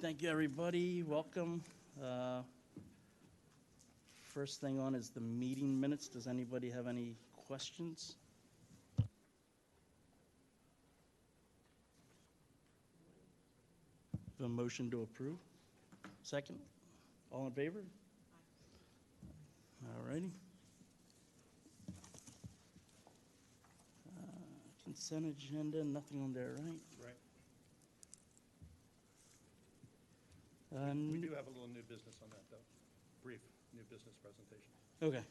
Thank you, everybody. Welcome. First thing on is the meeting minutes. Does anybody have any questions? A motion to approve? Second? All in favor? All righty. Consent agenda, nothing on there, right? Right. We do have a little new business on that, though. Brief new business presentation. Okay.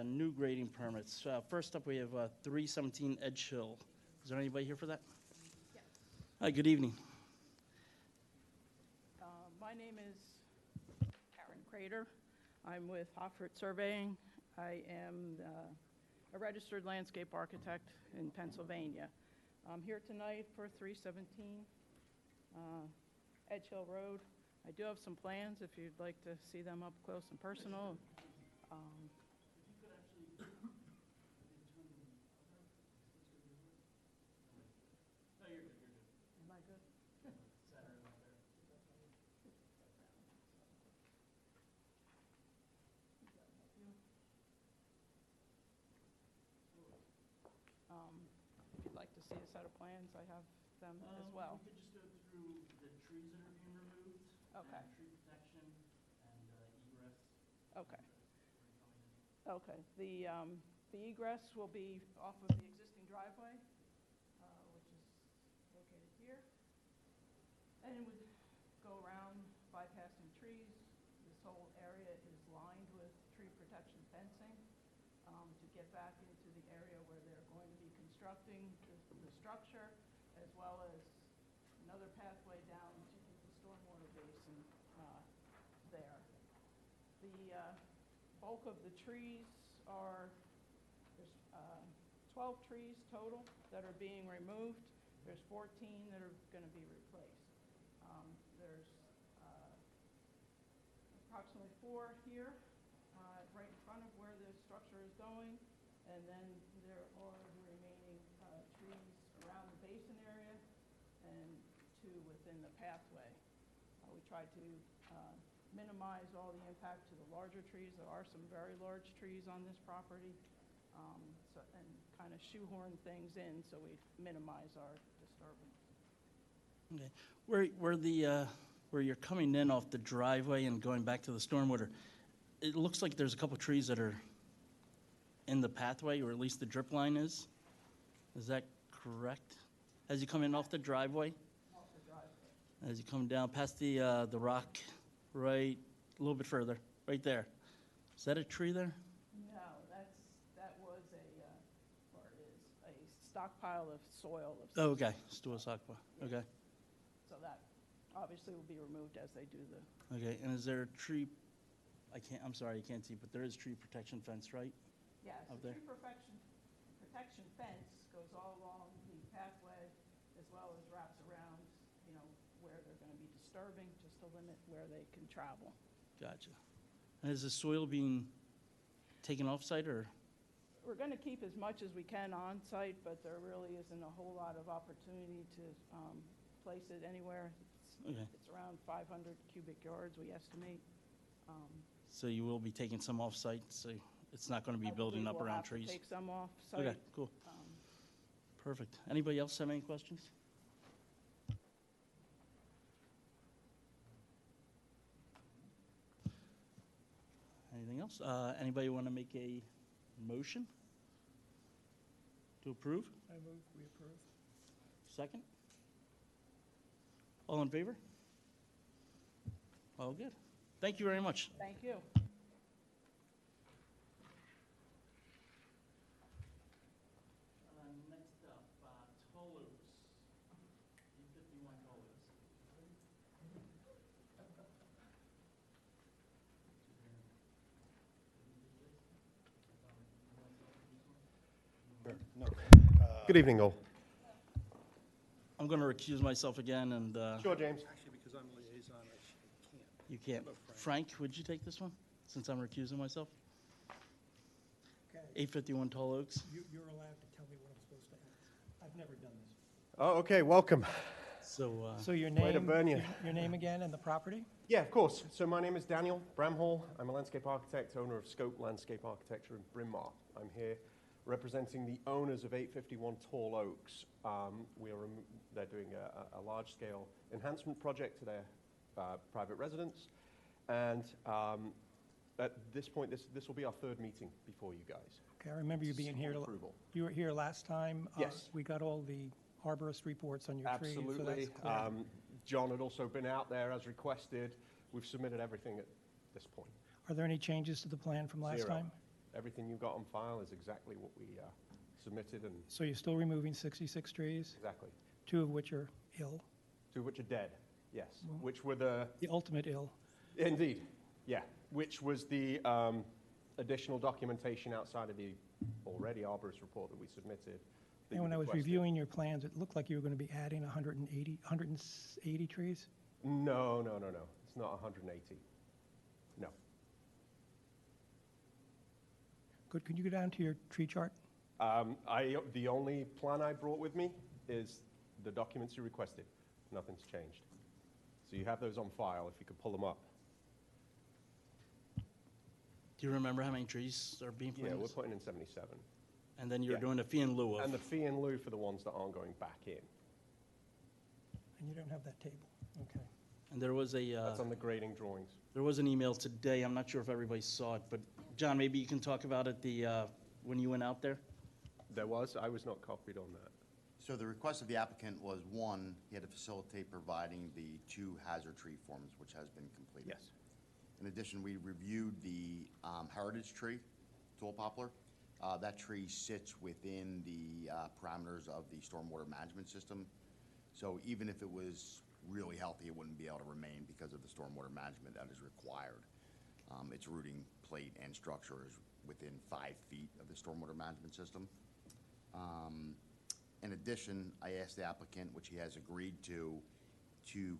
New grading permits. First up, we have 317 Edge Hill. Is there anybody here for that? Yes. Hi, good evening. My name is Karen Crater. I'm with Hoffert Surveying. I am a registered landscape architect in Pennsylvania. I'm here tonight for 317 Edge Hill Road. I do have some plans if you'd like to see them up close and personal. Am I good? If you'd like to see a set of plans, I have them as well. We could just go through the trees that are being removed. Okay. And tree protection and egress. Okay. Okay. The egress will be off of the existing driveway, which is located here. And it would go around bypassing trees. This whole area is lined with tree protection fencing to get back into the area where they're going to be constructing the structure, as well as another pathway down to the stormwater basin there. The bulk of the trees are, there's 12 trees total that are being removed. There's 14 that are going to be replaced. There's approximately 4 here, right in front of where the structure is going, and then there are the remaining trees around the basin area and 2 within the pathway. We tried to minimize all the impact to the larger trees. There are some very large trees on this property, and kind of shoehorn things in so we minimize our disturbance. Okay. Where you're coming in off the driveway and going back to the stormwater, it looks like there's a couple trees that are in the pathway, or at least the drip line is. Is that correct? As you come in off the driveway? Off the driveway. As you come down past the rock, right, a little bit further, right there. Is that a tree there? No, that was or is a stockpile of soil. Oh, okay, still a stockpile, okay. So that obviously will be removed as they do the. Okay, and is there a tree, I'm sorry, you can't see, but there is tree protection fence, right? Yes, Up the there? tree protection fence goes all along the pathway as well as wraps around, where they're going to be disturbing, just to limit where they can travel. Gotcha. And is the soil being taken off-site, or? We're going to keep as much as we can on site, but there really isn't a whole lot of opportunity to place it anywhere. Okay. It's around 500 cubic yards, we estimate. So you will be taking some off-site, so it's not going to be building up around trees? Take some off site. Okay, cool. Perfect. Anybody else have any questions? Anything else? Anybody want to make a motion to approve? I move we approve. Second? All in favor? All good. Thank you very much. Thank you. Next up, Tolos. 851 Tolos. No. Good evening, all. I'm going to recuse myself again, and Sure, James. Actually, because I'm liaison, I can't. you can't. Frank, would you take this one, since I'm recusing myself? Okay, 851 Tall Oaks. you're allowed to tell me what I'm supposed to ask. I've never done this. Oh, okay, welcome. So your Way to name, burn you. your name again and the property? Yeah, of course. So my name is Daniel Bramhall. I'm a landscape architect, owner of Scope Landscape Architecture in Bryn Mawr. I'm here representing the owners of 851 Tall Oaks. They're doing a large-scale enhancement project to their private residence. And at this point, this will be our third meeting before you guys. Okay, I remember you being here. Approval. You were here last time. Yes. We got all the arborist reports on your tree, so Absolutely. that's clear. John had also been out there as requested. We've submitted everything at this point. Are there any changes to the plan from last Zero. time? Everything you got on file is exactly what we submitted, and So you're still removing 66 trees, exactly. 2 of which are ill, Two of which are dead, yes. Which were the, the ultimate ill. indeed, yeah. Which was the additional documentation outside of the already arborist report that we submitted. that And when you I was requested. reviewing your plans, it looked like you were going to be adding 180 trees? No. It's not 180. No. Good, could you go down to your tree chart? The only plan I brought with me is the documents you requested. Nothing's changed. So you have those on file, if you could pull them up. Do you remember how many trees are being Yeah, planted? we're putting in 77. And then you're yeah. doing a fee in lieu of? And the fee in lieu for the ones that aren't going back in. And you don't have that table, okay. And there was That's on the grading drawings. there was an email today, I'm not sure if everybody saw it, but John, maybe you can talk about it when you went out there? There was, I was not copied on that. So the request of the applicant was, one, he had to facilitate providing the 2 hazard tree forms, which has been completed. Yes. In addition, we reviewed the heritage tree, tall poplar. That tree sits within the parameters of the stormwater management system. So even if it was really healthy, it wouldn't be able to remain because of the stormwater management that is required. Its rooting plate and structure is within 5 feet of the stormwater management system. In addition, I asked the applicant, which he has agreed to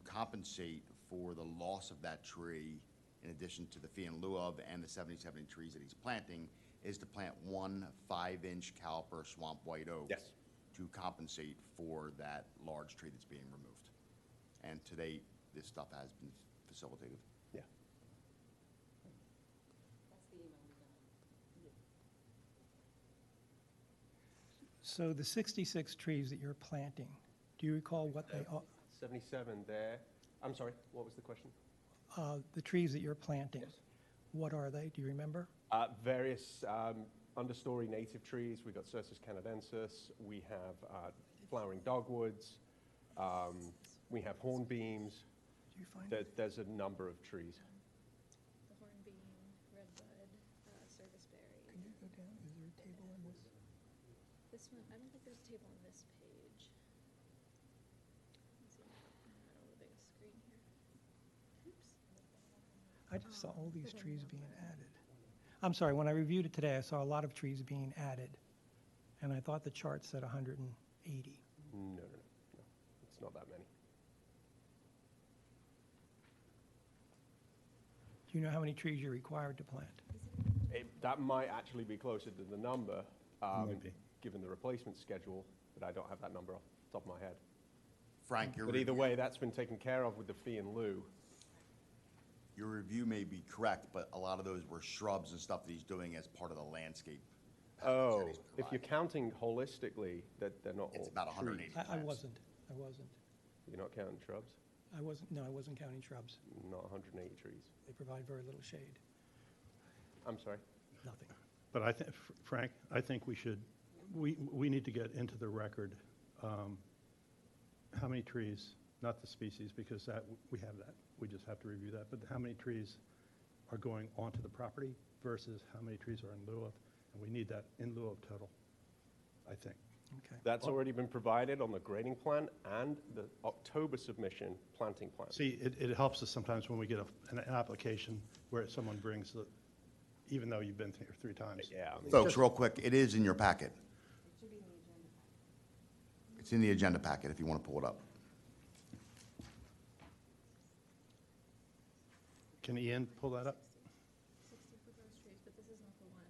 compensate for the loss of that tree, in addition to the fee in lieu of and the 77 trees that he's planting, is to plant 1 5-inch caliper swamp white oak. Yes. To compensate for that large tree that's being removed. And to date, this stuff has been facilitated. Yeah. That's the email we got. So the 66 trees that you're planting, do you recall what they are? 77 there. I'm sorry, what was the question? The trees that you're planting, Yes. what are they? Do you remember? Various understory native trees. We've got Cercis canadensis. We have flowering dogwoods. We have hornbeams. Did you find it? There's a number of trees. The hornbeam, redbud, serviceberry. Can you go down? Is there a table on this? This one, I don't think there's a table on this page. Let's see, I don't have the biggest screen here. Oops. I just saw all these trees being added. I'm sorry, when I reviewed it today, I saw a lot of trees being added, and I thought the chart said 180. No. It's not that many. Do you know how many trees you're required to plant? That might actually be closer to the number, Might be. given the replacement schedule, but I don't have that number off the top of my head. Frank, your But either review- way, that's been taken care of with the fee in lieu. Your review may be correct, but a lot of those were shrubs and stuff that he's doing as part of the landscape package that Oh, he's if you're providing. counting holistically, that they're not all It's about 180. trees. I Plants. wasn't. You're not counting shrubs? I wasn't counting shrubs. Not 180 trees. They provide very little shade, I'm sorry? nothing. But I think, Frank, I think we need to get into the record, how many trees, not the species, because we have that, we just have to review that, but how many trees are going onto the property versus how many trees are in lieu of, and we need that in lieu of total, I think. Okay. That's already been provided on the grading plan and the October submission planting plan. See, it helps us sometimes when we get an application where someone brings the, even though you've been here 3 times. Yeah. Folks, real quick, it is in your packet. It's in the agenda packet if you want to pull it up. Can Ian pull that up? 60 proposed trees, but this is not the one,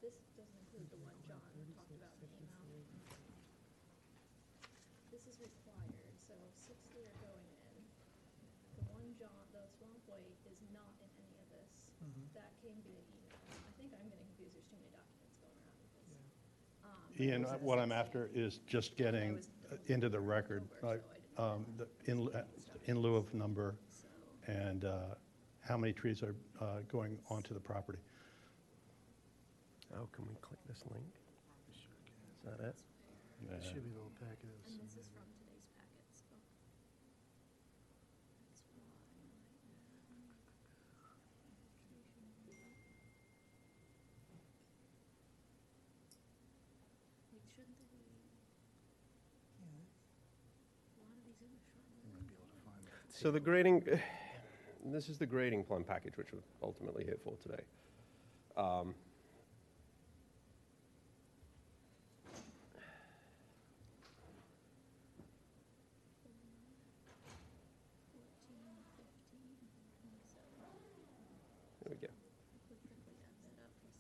this doesn't include the one John talked about in the email. This is required, so So 60 are going in. The one the Swamp White is not in any of this. That came via email. I think I'm getting confused, there's too many documents going around with this. But Ian, those are the what I'm 60. after is just getting was into the record, October, so I didn't in lieu of number So, and how many trees are going onto the property. Oh, can we click this link? Is that it? Yeah. Should be a little packet of and some. this is from today's packet, so. That's why. Like, shouldn't there be? A lot of these in the shoreline. So the grading, this is the grading plan package, which we're ultimately here for today. There we go. Quick, quickly add that up, plus 6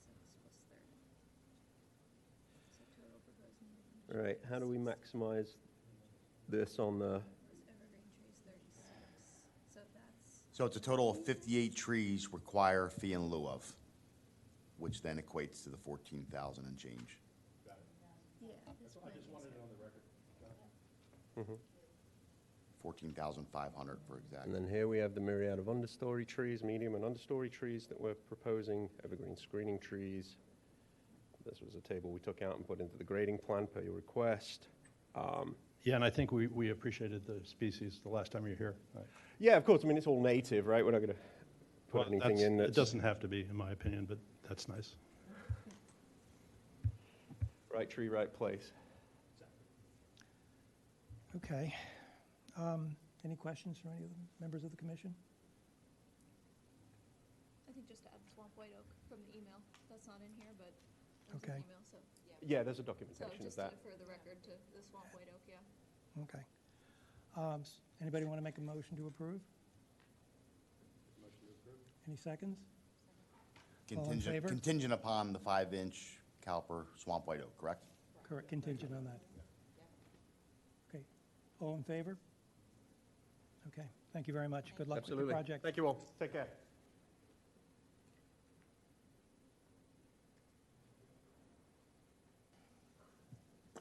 plus 30. So total proposed new. All right, how do we maximize this on the, Was evergreen trees 36, so that's, So it's a total of 58 trees require fee in lieu of, which then equates to the 14,000 and change. yeah, this plan is. 14,500 for exact. and then here we have the myriad of understory trees, medium and understory trees that we're proposing, evergreen screening trees. This was a table we took out and put into the grading plan per your request. Yeah, and I think we appreciated the species the last time you were here. Yeah, of course, I mean, it's all native, right? We're not going to put Well, anything that's- in that's... It doesn't have to be, in my opinion, but that's nice. Right tree, right place. Okay. Any questions from any of the members of the commission? I think just to add the Swamp White Oak from the email, that's not in here, but there's Okay. an email, so, yeah. Yeah, there's a So documentation of just that. for the record to the Swamp White Oak, yeah. Okay. Anybody want to make a motion to approve? Any seconds? All in favor? Contingent upon the 5-inch caliper swamp white oak, correct? Correct, contingent on that. Okay. All in favor? Okay, thank you very much. Good luck with the Absolutely. project. Thank you all. Take care.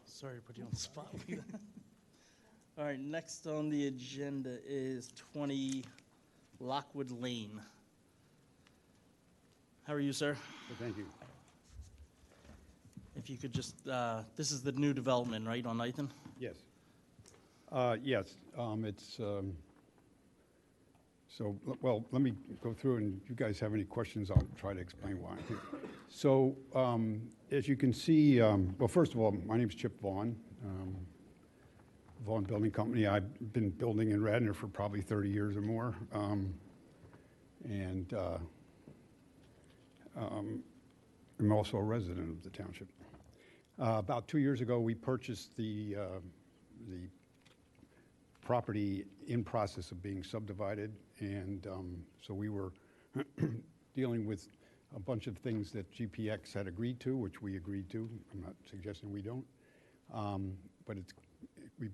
Sorry to put you on the spot. All right, next on the agenda is 20 Lockwood Lane. How are you, sir? Thank you. If you could just, this is the new development, right, on Nathan? Yes. Yes, it's, so, well, let me go through, and if you guys have any questions, I'll try to explain why I'm here. So, as you can see, well, first of all, my name's Chip Vaughn, Vaughn Building Company. I've been building in Radnor for probably 30 years or more. And I'm also a resident of the township. About 2 years ago, we purchased the property in process of being subdivided, and so we were dealing with a bunch of things that GPX had agreed to, which we agreed to. I'm not suggesting we don't, but we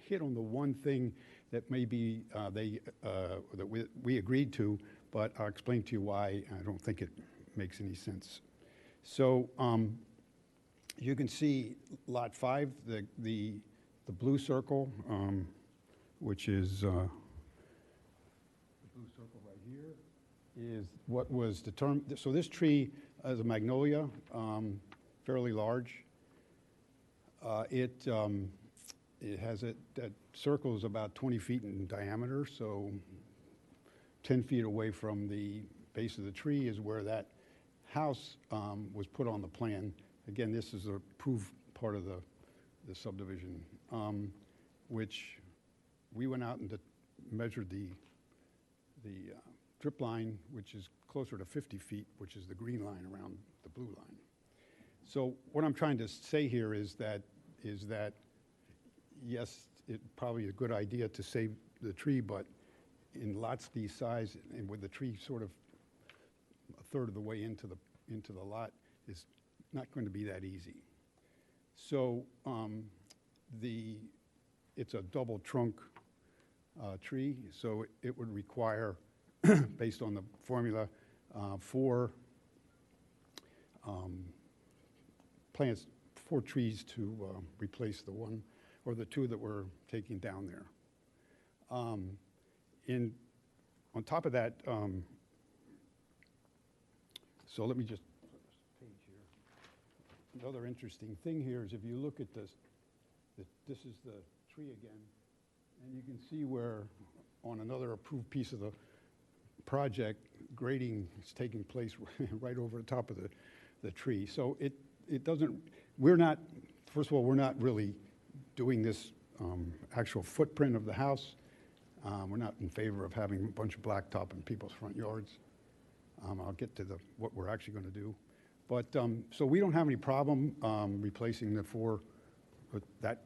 hit on the one thing that maybe that we agreed to, but I'll explain to you why I don't think it makes any sense. So you can see Lot 5, the blue circle, which is the blue circle right here, is what was determined. So this tree is a magnolia, fairly large. It has that circle is about 20 feet in diameter, so 10 feet away from the base of the tree is where that house was put on the plan. Again, this is a approved part of the subdivision, which we went out and measured the drip line, which is closer to 50 feet, which is the green line around the blue line. So what I'm trying to say here is that yes, it probably a good idea to save the tree, but in lots these size and with the tree sort of a third of the way into the lot is not going to be that easy. So it's a double trunk tree, so it would require, based on the formula, 4 plants, 4 trees to replace the one or the 2 that we're taking down there. On top of that, so let me just flip this page here. Another interesting thing here is if you look at this, this is the tree again, and you can see where on another approved piece of the project, grading is taking place right over the top of the tree. So it doesn't, we're not, first of all, we're not really doing this actual footprint of the house. We're not in favor of having a bunch of blacktop in people's front yards. I'll get to what we're actually going to do. But, so we don't have any problem replacing that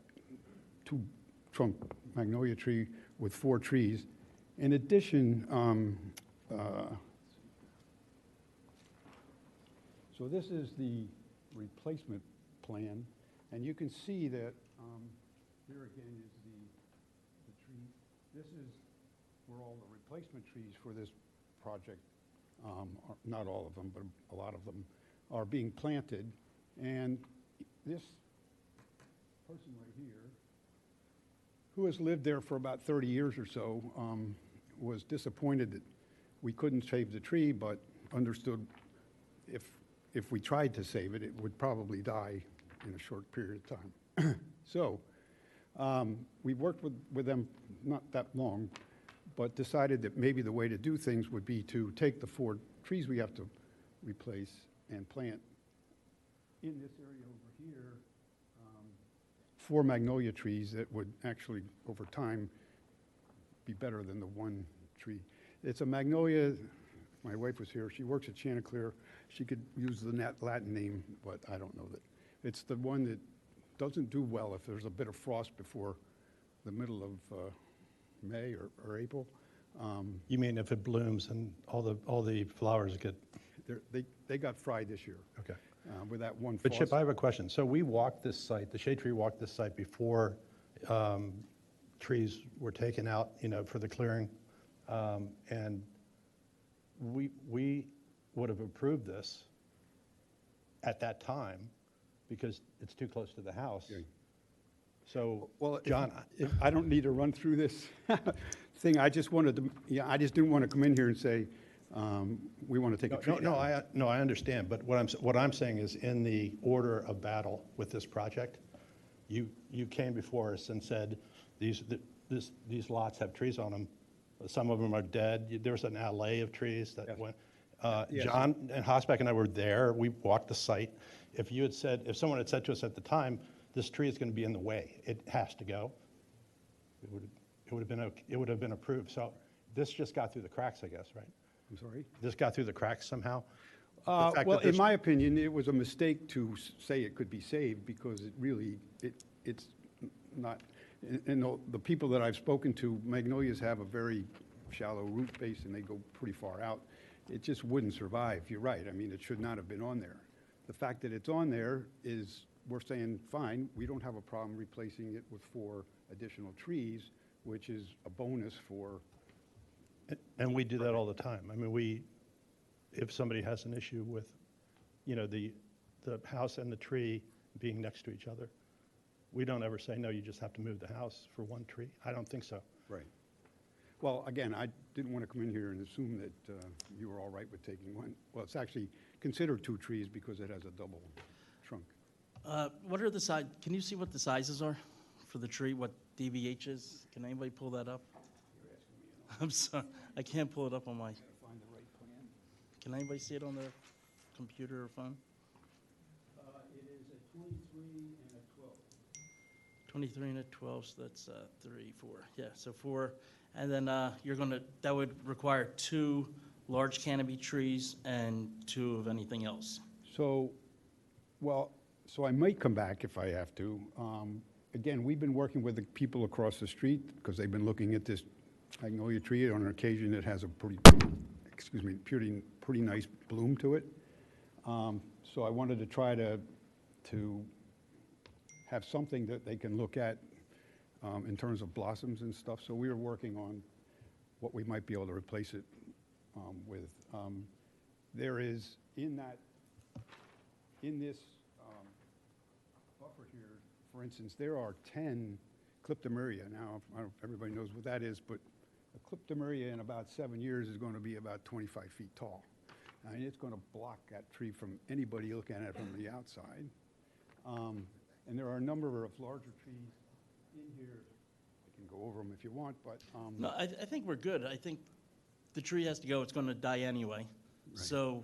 2-trunk magnolia tree with 4 trees. In addition, so this is the replacement plan, and you can see that here again is the tree. This is where all the replacement trees for this project, not all of them, but a lot of them, are being planted. And this person right here, who has lived there for about 30 years or so, was disappointed that we couldn't save the tree, but understood if we tried to save it, it would probably die in a short period of time. So we worked with them not that long, but decided that maybe the way to do things would be to take the 4 trees we have to replace and plant in this area over here 4 magnolia trees that would actually, over time, be better than the 1 tree. It's a magnolia, my wife was here, she works at Chanticleer. She could use the Latin name, but I don't know that. It's the one that doesn't do well if there's a bit of frost before the middle of May or April. You mean if it blooms and all the flowers get? They got fried this year. Okay. With that one But frost. Chip, I have a question. So we walked this site, the shade tree walked this site before trees were taken out, for the clearing. And we would have approved this at that time because it's too close to the house. Okay. So, Well, John, I don't need to run through this thing. I just wanted to, I just didn't want to come in here and say, we want to take a tree down. I understand, but what I'm saying is in the order of battle with this project, you came before us and said, these lots have trees on them. Some of them are dead. There was an alley of trees that Yes. went. Yes. John and Hosbeck and I were there. We walked the site. If someone had said to us at the time, this tree is going to be in the way, it has to go, it would have been approved. So this just got through the cracks, I guess, right? I'm sorry? This got through the cracks somehow? Well, in my opinion, it was a mistake to say it could be saved because it really, it's not, and the people that I've spoken to, magnolias have a very shallow root base and they go pretty far out. It just wouldn't survive. You're right. I mean, it should not have been on there. The fact that it's on there is, we're saying, fine, we don't have a problem replacing it with 4 additional trees, which is a bonus for. And we do that all the time. I mean, if somebody has an issue with, the house and the tree being next to each other, we don't ever say, no, you just have to move the house for 1 tree. I don't think so. Right. Well, again, I didn't want to come in here and assume that you were all right with taking 1. Well, it's actually considered 2 trees because it has a double trunk. What are the size, can you see what the sizes are for the tree, what DVH is? Can anybody pull that up? I'm sorry, I can't pull it up on my, Find the right plan. can anybody see it on their computer or phone? It is a 23 and a 12. 23 and a 12, so that's 3, 4. Yeah, so 4. And then that would require 2 large canopy trees and 2 of anything else. So I might come back if I have to. Again, we've been working with the people across the street because they've been looking at this magnolia tree. On occasion, it has a pretty nice bloom to it. So I wanted to try to have something that they can look at in terms of blossoms and stuff, so we were working on what we might be able to replace it with. There is, in this buffer here, for instance, there are 10 Cryptomeria. Now, I don't know if everybody knows what that is, but a Cryptomeria in about 7 years is going to be about 25 feet tall. I mean, it's going to block that tree from anybody looking at it from the outside. And there are a number of larger trees in here. I can go over them if you want, but No, I think we're good. I think the tree has to go, it's gonna die anyway. So,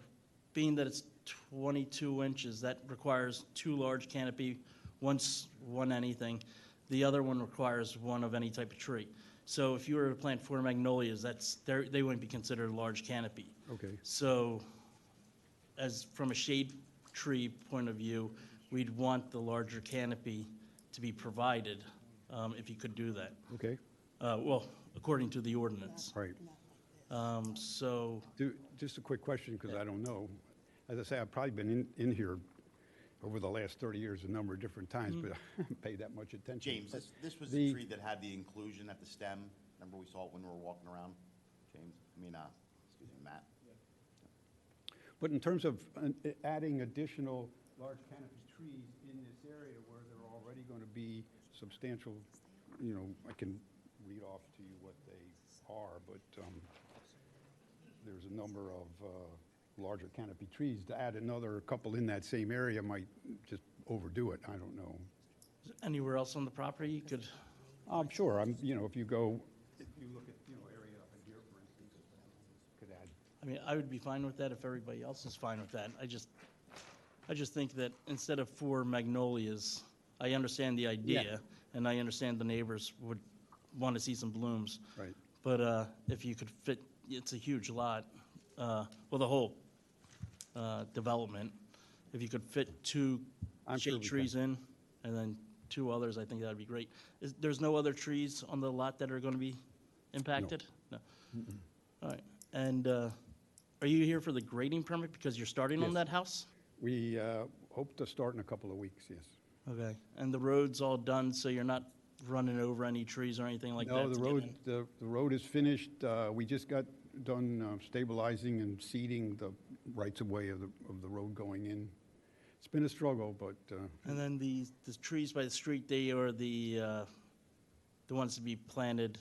being that it's 22 inches, that requires 2 large canopy, one anything. The other one requires one of any type of tree. So if you were to plant 4 magnolias, they wouldn't be considered a large canopy. okay. So, as from a shade tree point of view, we'd want the larger canopy to be provided, if you could do that. Okay, Well, according to the ordinance. right. So, Just a quick question, because I don't know. As I say, I've probably been in here over the last 30 years a number of different times, but I haven't paid that much attention. James, this was The- the tree that had the inclusion at the stem. Remember we saw it when we were walking around? James, excuse me, Matt. But in terms of adding additional large canopy trees in this area where there are already going to be substantial, I can read off to you what they are, but there's a number of larger canopy trees. To add another couple in that same area might just overdo it. I don't know. anywhere else on the property, you could, I'm sure, if you look at, area up in here, for instance, could add. I mean, I would be fine with that if everybody else is fine with that. I just think that instead of 4 magnolias, I understand the idea, and I understand the neighbors would want to see some blooms. Right. But if you could fit, it's a huge lot, well, the whole development. If you could fit 2 I'm sure shade we trees in, and then 2 others, I think that'd be great. There's no other trees on the lot that are going to be impacted? No. All right. And are you here for the grading permit because you're starting on Yes. that house? We hope to start in a couple of weeks, yes. Okay. And the road's all done, so you're not running over any trees or anything like that? No, the to get road, in? the road is finished. We just got done stabilizing and seeding the rights-of-way of the road going in. It's been a struggle, but And then the trees by the street, they are the ones to be planted?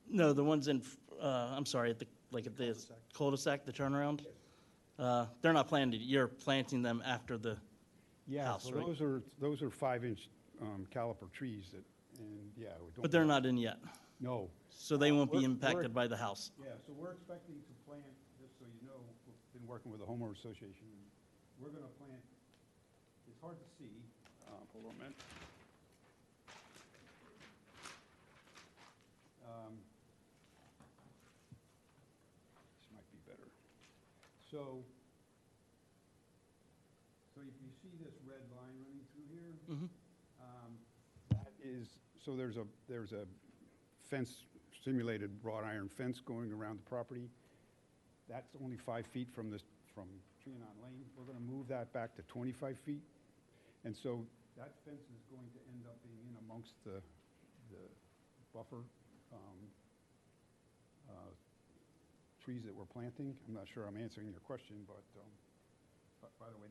No, the ones in, I'm sorry, at the cul-de-sac, the turnaround? They're not planted, you're planting them after the yeah, house, so right? those are 5-inch caliper trees that, and yeah. we don't But they're want- not in yet, No. so they won't be We're- impacted by the house? Yeah, so we're expecting to plant, just so you know, we've been working with the homeowners association. We're going to plant, it's hard to see. Hold on a minute. This might be better. So if you see this red line running through here, Mhm. that is, so there's a fence, simulated wrought iron fence going around the property. That's only 5 feet from Trianon Lane. We're going to move that back to 25 feet. And so that fence is going to end up being in amongst the buffer trees that we're planting. I'm not sure I'm answering your question, but by the way,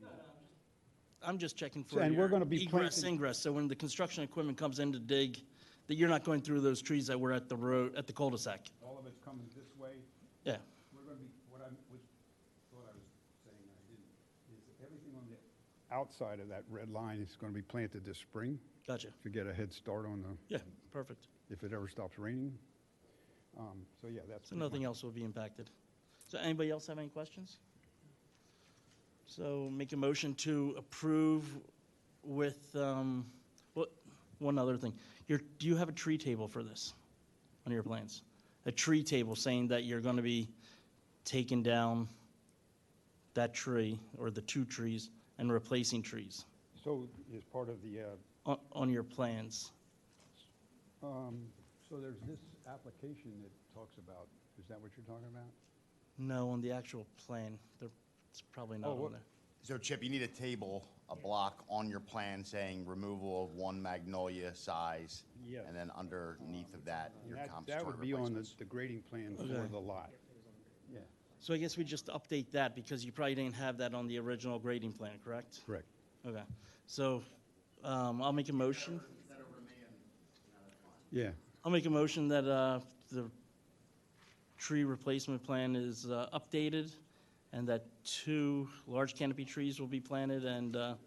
I'm just checking So, for and we're your gonna be egress, planting- ingress, so when the construction equipment comes in to dig, that you're not going through those trees that were at the road, at the cul-de-sac? all of it's coming this way. Yeah, We're going to be, thought I was saying, I didn't, is everything on the outside of that red line is going to be planted this spring gotcha. to get a head start on Yeah, perfect. if it ever stops raining. So yeah, that's. So pretty nothing much- else will be impacted. So anybody else have any questions? So make a motion to approve with, one other thing. Do you have a tree table for this on your plans? A tree table saying that you're going to be taking down that tree or the 2 trees and replacing trees So as part of the, on your plans? so there's this application that talks about, is that what you're talking about? No, on the actual plan. It's probably not Oh, on what- there. So Chip, you need a table a block on your plan saying removal of one magnolia size, Yes. and then underneath of that, your That compensatory would be on replacements. the grading plan for Okay. the lot. Yeah, So I guess we just update that because you probably didn't have that on the original grading plan, correct? correct. Okay. So I'll make a motion. Yeah, I'll make a motion that the tree replacement plan is updated and that 2 large canopy trees will be planted and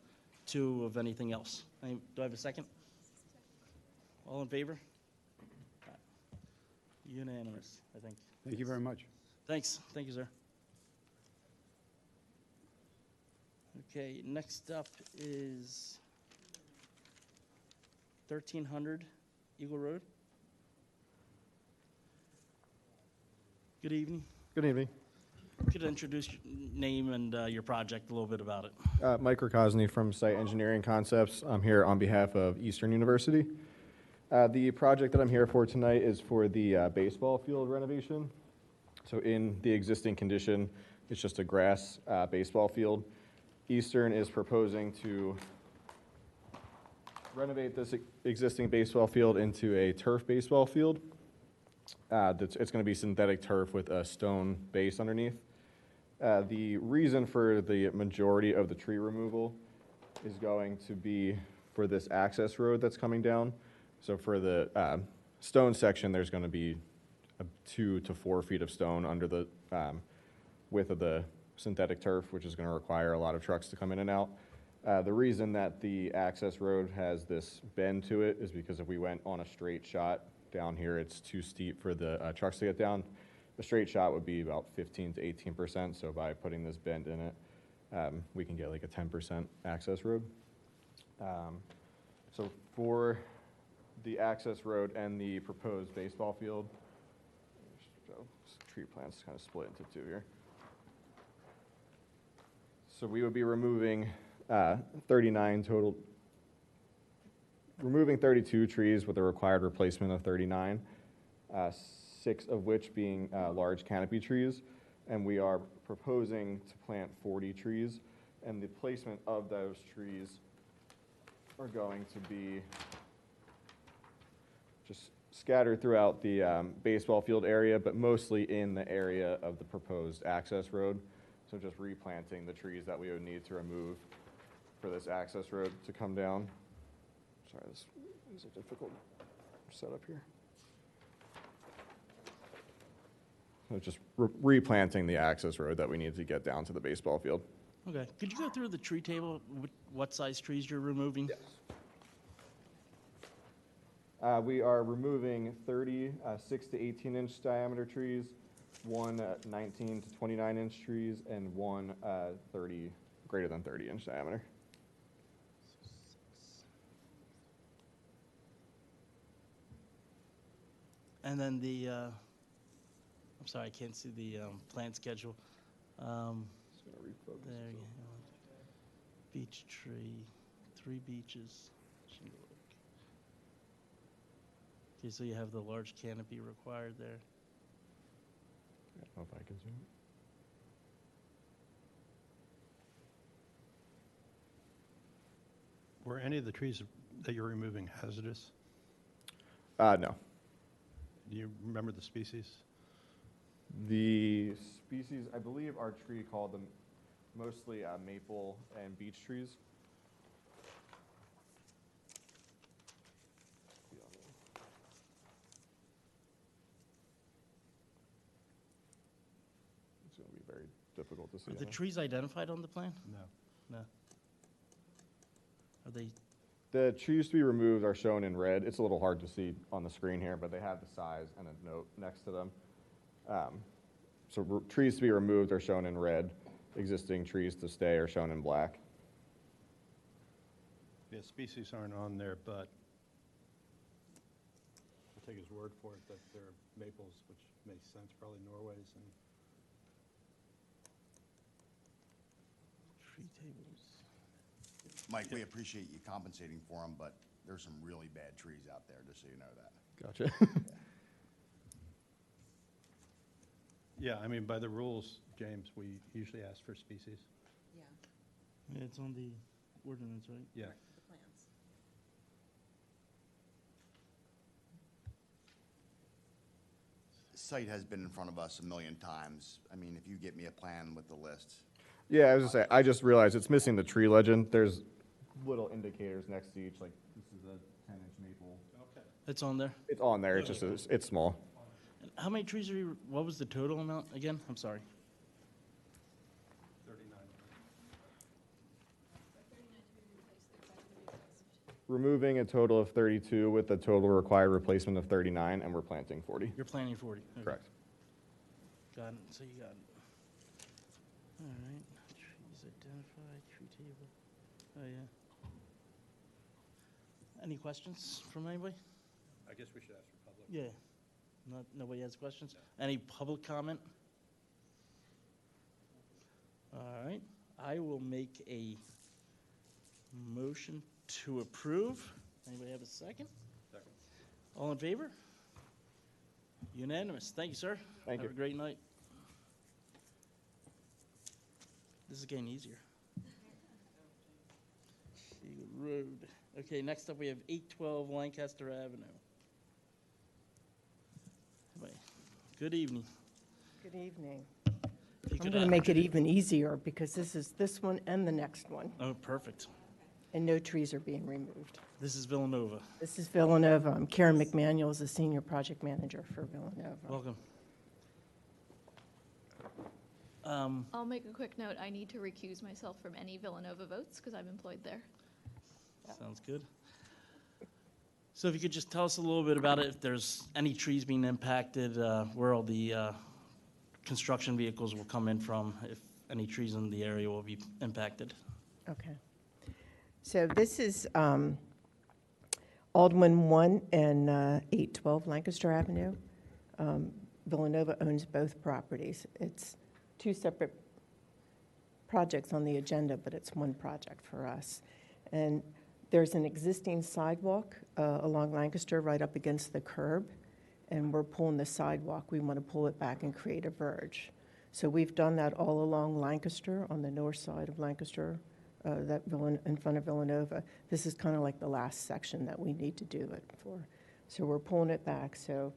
2 of anything else. Do I have a second? All in favor? Unanimous, I think. thank you very much. Thanks. Thank you, sir. Okay, next up is 1300 Eagle Road. Good evening. Good evening. Could you introduce your name and your project, a little bit about it? Mike Rokosny from Site Engineering Concepts. I'm here on behalf of Eastern University. The project that I'm here for tonight is for the baseball field renovation. So in the existing condition, it's just a grass baseball field. Eastern is proposing to renovate this existing baseball field into a turf baseball field. It's going to be synthetic turf with a stone base underneath. The reason for the majority of the tree removal is going to be for this access road that's coming down. So for the stone section, there's going to be 2 to 4 feet of stone under the width of the synthetic turf, which is going to require a lot of trucks to come in and out. The reason that the access road has this bend to it is because if we went on a straight shot down here, it's too steep for the trucks to get down. The straight shot would be about 15 to 18%, so by putting this bend in it, we can get like a 10% access road. So for the access road and the proposed baseball field, so tree plants kind of split into 2 here. So we would be removing 39 total, removing 32 trees with a required replacement of 39, 6 of which being large canopy trees. And we are proposing to plant 40 trees. And the placement of those trees are going to be just scattered throughout the baseball field area, but mostly in the area of the proposed access road. So just replanting the trees that we would need to remove for this access road to come down. Sorry, this is a difficult setup here. So just replanting the access road that we need to get down to the baseball field. Okay. Could you go through the tree table, what size trees you're removing? We are removing 30 6 to 18 inch diameter trees, 1 19 to 29 inch trees, and 1 greater than 30 inch diameter. And then the, I'm sorry, I can't see the plan schedule. Just gonna refocus There this you over. go. Beech tree, 3 beeches. Shingle oak. Okay, so you have the large canopy required there. I don't know if I can zoom. Were any of the trees that you're removing hazardous? No. Do you remember the species? The species, I believe our tree called them mostly maple and beech trees. It's going to be very difficult to see. Are I the think. trees identified on the plan? No. No. Are they, The trees to be removed are shown in red. It's a little hard to see on the screen here, but they have the size and a note next to them. So trees to be removed are shown in red. Existing trees to stay are shown in black. Yeah, species aren't on there, but I'll take his word for it that they're maples, which makes sense, probably Norways and tree tables? Mike, we appreciate you compensating for them, but there's some really bad trees out there, just so you know that. Gotcha. yeah, I mean, by the rules, James, we usually ask for species. Yeah, it's on the ordinance, right? Yeah. The plans. Site has been in front of us a million times. I mean, if you get me a plan with the list. Yeah, I was just saying, I just realized it's missing the tree legend. There's little indicators next to each, like, this is a 10-inch maple. It's on there? It's on there, it's just, it's small. And how many trees are you, what was the total amount again? I'm sorry. 39. Removing a total of 32 with a total required replacement of 39, and we're planting 40. You're planning 40? Okay. Correct. Got it, so you got it. All right, trees identified, tree table. Oh, yeah. Any questions from anybody? I guess we should ask for public. Yeah. Nobody has questions? Any public comment? All right, I will make a motion to approve. Anybody have a second? Second. All in favor? Unanimous. Thank you, sir. Thank you. Have a great night. This is getting easier. Shield Road. Okay, next up we have 812 Lancaster Avenue. Anybody? Good evening. Good evening. If you I'm could, going to make it even easier because this is this one and the next one, Oh, perfect. and no trees are being removed. This is Villanova. This is Villanova. I'm Karen McManuel, the Senior Project Manager for Villanova. Welcome. I'll make a quick note. I need to recuse myself from any Villanova votes because I'm employed there. Sounds good. So if you could just tell us a little bit about it, if there's any trees being impacted, where all the construction vehicles will come in from, if any trees in the area will be impacted. Okay. So this is Aldwin 1 and 812 Lancaster Avenue. Villanova owns both properties. It's two separate projects on the agenda, but it's one project for us. And there's an existing sidewalk along Lancaster right up against the curb, and we're pulling the sidewalk. We want to pull it back and create a verge. So we've done that all along Lancaster, on the north side of Lancaster, in front of Villanova. This is kind of like the last section that we need to do it for. So we're pulling it back. So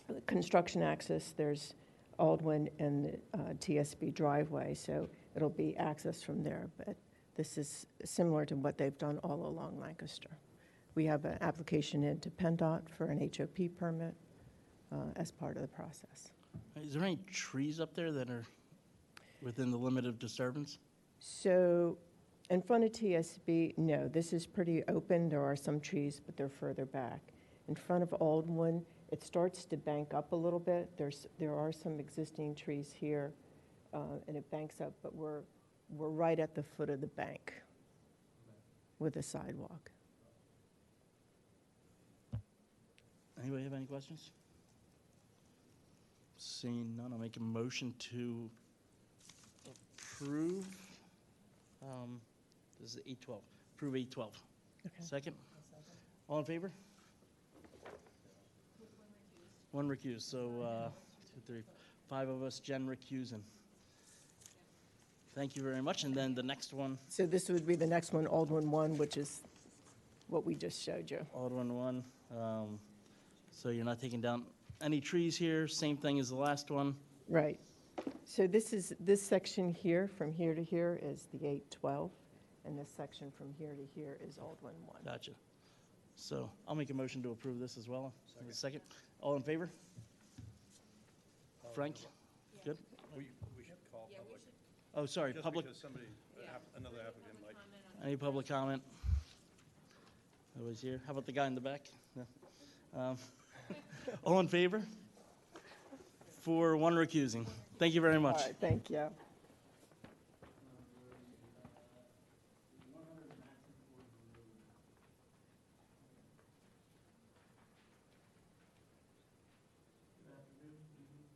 the construction access, there's Aldwin and the TSB driveway, so it'll be accessed from there. But this is similar to what they've done all along Lancaster. We have an application into PennDOT for an HOP permit as part of the process. Is there any trees up there that are within the limit of disturbance? So in front of TSB, no, this is pretty open. There are some trees, but they're further back. In front of Aldwin, it starts to bank up a little bit. There are some existing trees here, and it banks up, but we're right at the foot of the bank with a sidewalk. Anybody have any questions? Seeing none, I'll make a motion to approve. This is 812. Approve 812. Okay. Second? All in favor? One recused, so 2, 3, 5 of us, Jen recusing. Thank you very much, and then the next one, So this would be the next one, Aldwin 1, which is what we just showed you. Aldwin 1. So you're not taking down any trees here, same thing as the last one. Right. So this section here, from here to here, is the 812, and this section from here to here is Aldwin 1. Gotcha. So I'll make a motion to approve this as well. Second. All in favor? Frank? Good? We should call public. Oh, sorry, Just public, because somebody, another applicant might. any public comment? Nobody's here. How about the guy in the back? No. All in favor? For one recusing. Thank you very All much. right, thank you.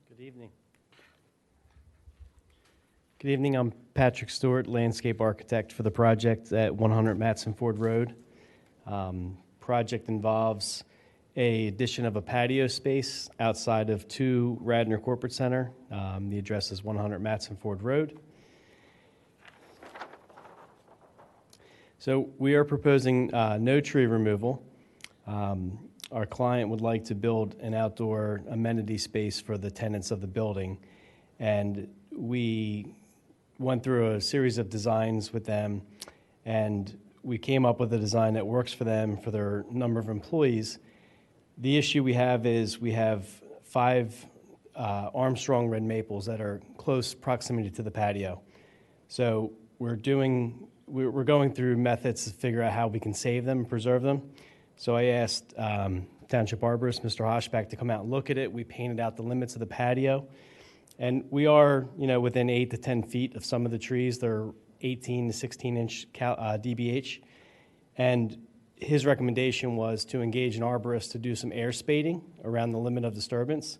Good evening. Good evening, I'm Patrick Stewart, landscape architect for the project at 100 Matson Ford Road. Project involves a addition of a patio space outside of 2 Radnor Corporate Center. The address is 100 Matson Ford Road. So we are proposing no tree removal. Our client would like to build an outdoor amenity space for the tenants of the building. And we went through a series of designs with them, and we came up with a design that works for them, for their number of employees. The issue we have is we have 5 Armstrong red maples that are close proximity to the patio. So we're going through methods to figure out how we can save them and preserve them. So I asked Township Arborist, Mr. Hoshback, to come out and look at it. We painted out the limits of the patio. And we are, within 8 to 10 feet of some of the trees. They're 18 to 16-inch DBH. And his recommendation was to engage an arborist to do some air spading around the limit of disturbance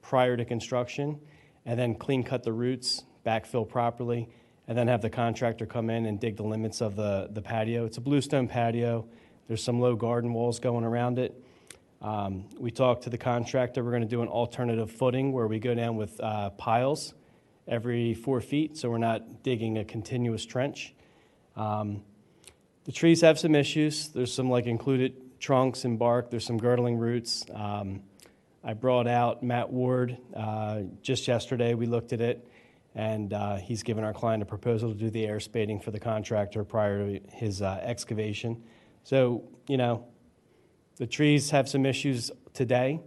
prior to construction, and then clean cut the roots, backfill properly, and then have the contractor come in and dig the limits of the patio. It's a bluestone patio. There's some low garden walls going around it. We talked to the contractor. We're going to do an alternative footing where we go down with piles every 4 feet, so we're not digging a continuous trench. The trees have some issues. There's some included trunks and bark. There's some girdling roots. I brought out Matt Ward just yesterday. We looked at it, and he's given our client a proposal to do the air spading for the contractor prior to his excavation. So, the trees have some issues today.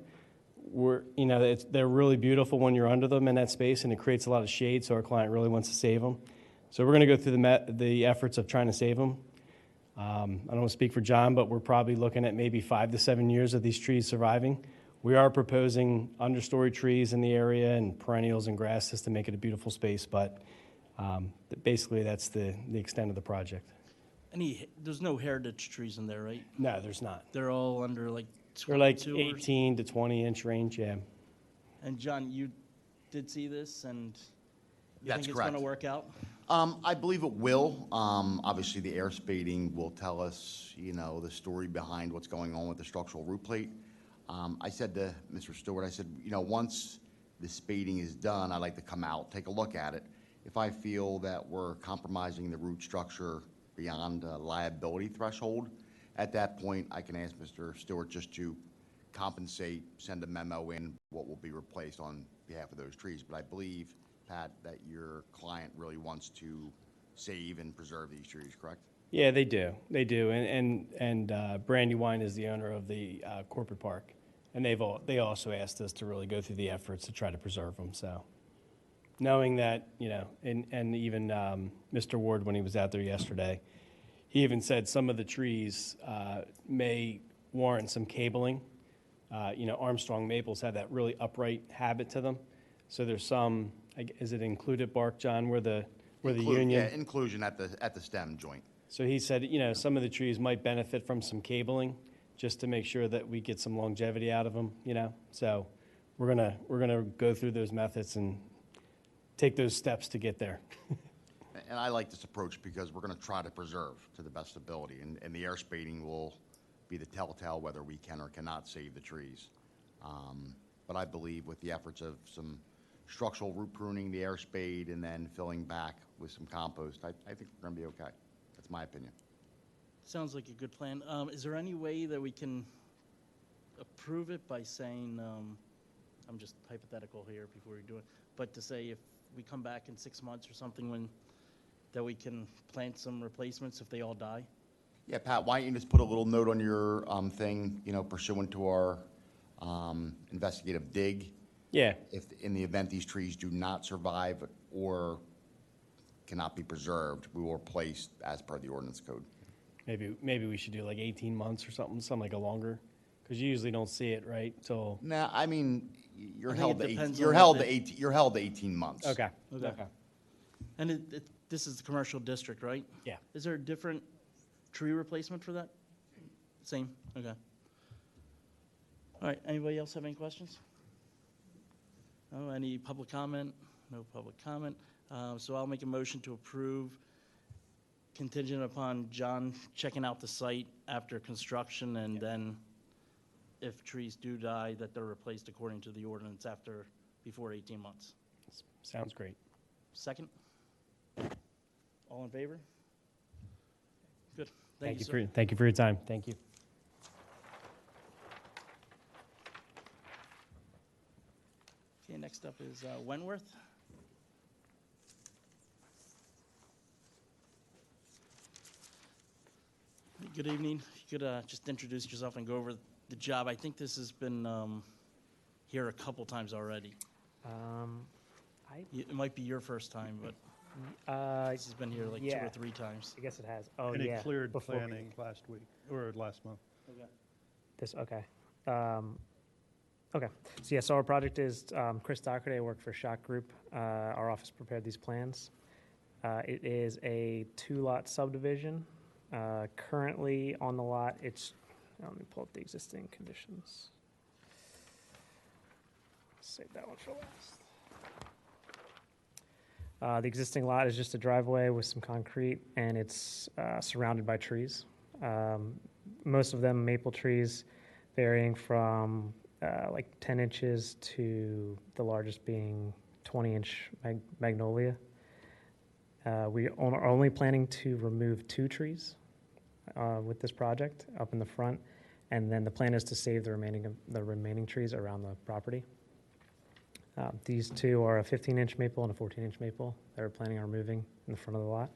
They're really beautiful when you're under them in that space, and it creates a lot of shade, so our client really wants to save them. So we're going to go through the efforts of trying to save them. I don't want to speak for John, but we're probably looking at maybe 5 to 7 years of these trees surviving. We are proposing understory trees in the area and perennials and grasses to make it a beautiful space, but basically that's the extent of the project. There's no heritage trees in there, right? No, there's not. They're all under They're like 22 or 18 to 20-inch range, yeah. And John, you did see this, and you That's think it's correct. going to work out? I believe it will. Obviously, the air spading will tell us, the story behind what's going on with the structural root plate. I said to Mr. Stewart, once the spading is done, I'd like to come out, take a look at it. If I feel that we're compromising the root structure beyond a liability threshold, at that point, I can ask Mr. Stewart just to compensate, send a memo in what will be replaced on behalf of those trees. But I believe, Pat, that your client really wants to save and preserve these trees, correct? Yeah, they do. They do. And Brandywine is the owner of the corporate park. And they also asked us to really go through the efforts to try to preserve them. So knowing that, and even Mr. Ward, when he was out there yesterday, he even said some of the trees may warrant some cabling. Armstrong maples have that really upright habit to them. So there's some, is it included bark, John, where the union? Yeah, inclusion at the stem joint. So he said, some of the trees might benefit from some cabling just to make sure that we get some longevity out of them, So we're gonna go through those methods and take those steps to get there. And I like this approach because we're going to try to preserve to the best ability, and the air spading will be the telltale whether we can or cannot save the trees. But I believe with the efforts of some structural root pruning, the air spade, and then filling back with some compost, I think we're going to be okay. That's my opinion. Sounds like a good plan. Is there any way that we can approve it by saying, I'm just hypothetical here before we do it, but to say if we come back in 6 months or something that we can plant some replacements if they all die? Yeah, Pat, why don't you just put a little note on your thing, pursuant to our investigative dig. Yeah. If in the event these trees do not survive or cannot be preserved, we will replace as per the ordinance code. Maybe we should do 18 months or something like a longer, because you usually don't see it, right, till. Nah, I mean, you're I think held it to depends 18, on you're held what to they- 18, you're held to 18 months. Okay. And this is the commercial district, right? Yeah. Is there a different tree replacement for that? Same, okay. All right, anybody else have any questions? No, any public comment? No public comment. So I'll make a motion to approve contingent upon John checking out the site after construction, and then if trees do die, that they're replaced according to the ordinance before 18 months. Sounds great. Second? All in favor? Good. Thank you, sir. Thank you for your time. Thank you. Okay, next up is Wentworth. Good evening. If you could just introduce yourself and go over the job. I think this has been here a couple times already. It might be your first time, but this has been here like 2 or 3 times. I guess it has. Oh, And yeah. it cleared before- planning last week, or last month. Okay. Okay. So yeah, so our project is, Chris Doherty, I work for Shot Group. Our office prepared these plans. It is a 2-lot subdivision. Currently on the lot, let me pull up the existing conditions. Save that one for last. The existing lot is just a driveway with some concrete, and it's surrounded by trees. Most of them maple trees, varying from like 10 inches to the largest being 20-inch magnolia. We are only planning to remove 2 trees with this project up in the front, and then the plan is to save the remaining trees around the property. These 2 are a 15-inch maple and a 14-inch maple that we're planning on removing in the front of the lot.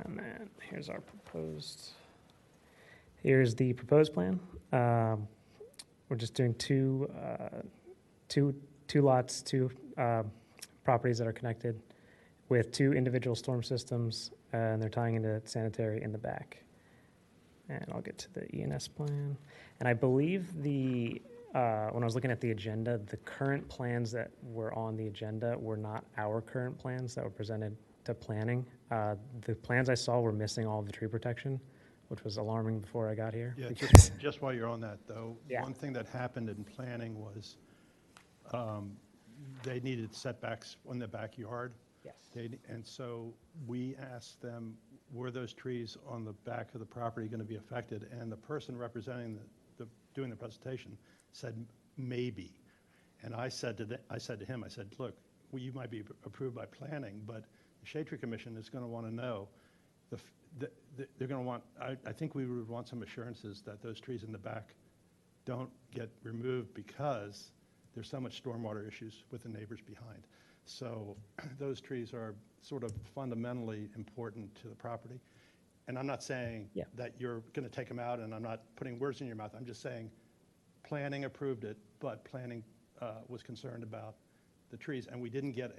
And then here's the proposed plan. We're just doing two lots, 2 properties that are connected with 2 individual storm systems, and they're tying into sanitary in the back. And I'll get to the ENS plan. And I believe when I was looking at the agenda, the current plans that were on the agenda were not our current plans that were presented to planning. The plans I saw were missing all of the tree protection, which was alarming before I got here. Yeah, because- just while you're on that, though, Yeah. one thing that happened in planning was they needed setbacks on the backyard. Yes. And so we asked them, were those trees on the back of the property going to be affected? And the person representing doing the presentation said, maybe. And I said to him, look, well, you might be approved by planning, but the Shade Tree Commission is going to want to know, they're going to want, I think we would want some assurances that those trees in the back don't get removed because there's so much stormwater issues with the neighbors behind. So those trees are sort of fundamentally important to the property. And I'm not saying that you're going to take them out, and I'm not putting words in your mouth. I'm just saying planning approved it, but planning was concerned about the trees, and we didn't get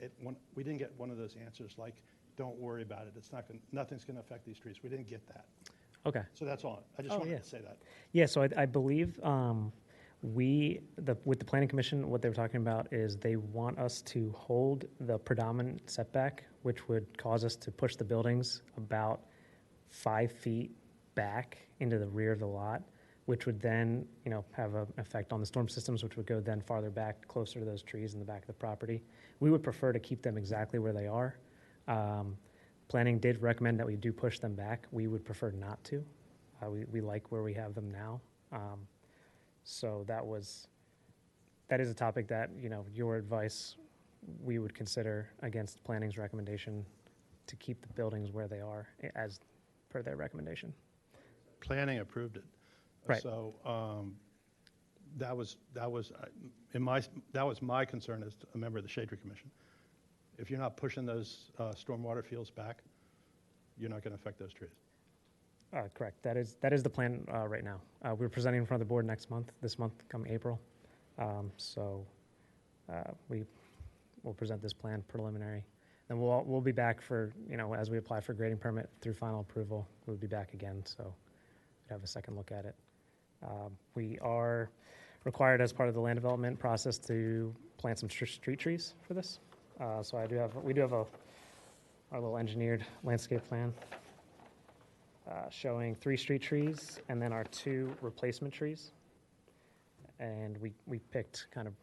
one of those answers like, "Don't worry about it. Nothing's going to affect these trees." We didn't get that. Okay. So that's all. I just wanted to say that. Yeah, so I believe with the Planning Commission, what they were talking about is they want us to hold the predominant setback, which would cause us to push the buildings about 5 feet back into the rear of the lot, which would then, have an effect on the storm systems, which would go then farther back, closer to those trees in the back of the property. We would prefer to keep them exactly where they are. Planning did recommend that we do push them back. We would prefer not to. We like where we have them now. So that is a topic that, your advice, we would consider against planning's recommendation to keep the buildings where they are as per their recommendation. Planning approved it. Right. So that was my concern as a member of the Shade Tree Commission. If you're not pushing those stormwater fields back, you're not going to affect those trees. Correct. That is the plan right now. We're presenting in front of the board this month, come April. We will present this plan preliminary. Then we'll be back for, as we apply for grading permit through final approval, we'll be back again, so we'd have a second look at it. We are required as part of the land development process to plant some street trees for this. So we do have our little engineered landscape plan showing 3 street trees and then our 2 replacement trees. And we picked kind of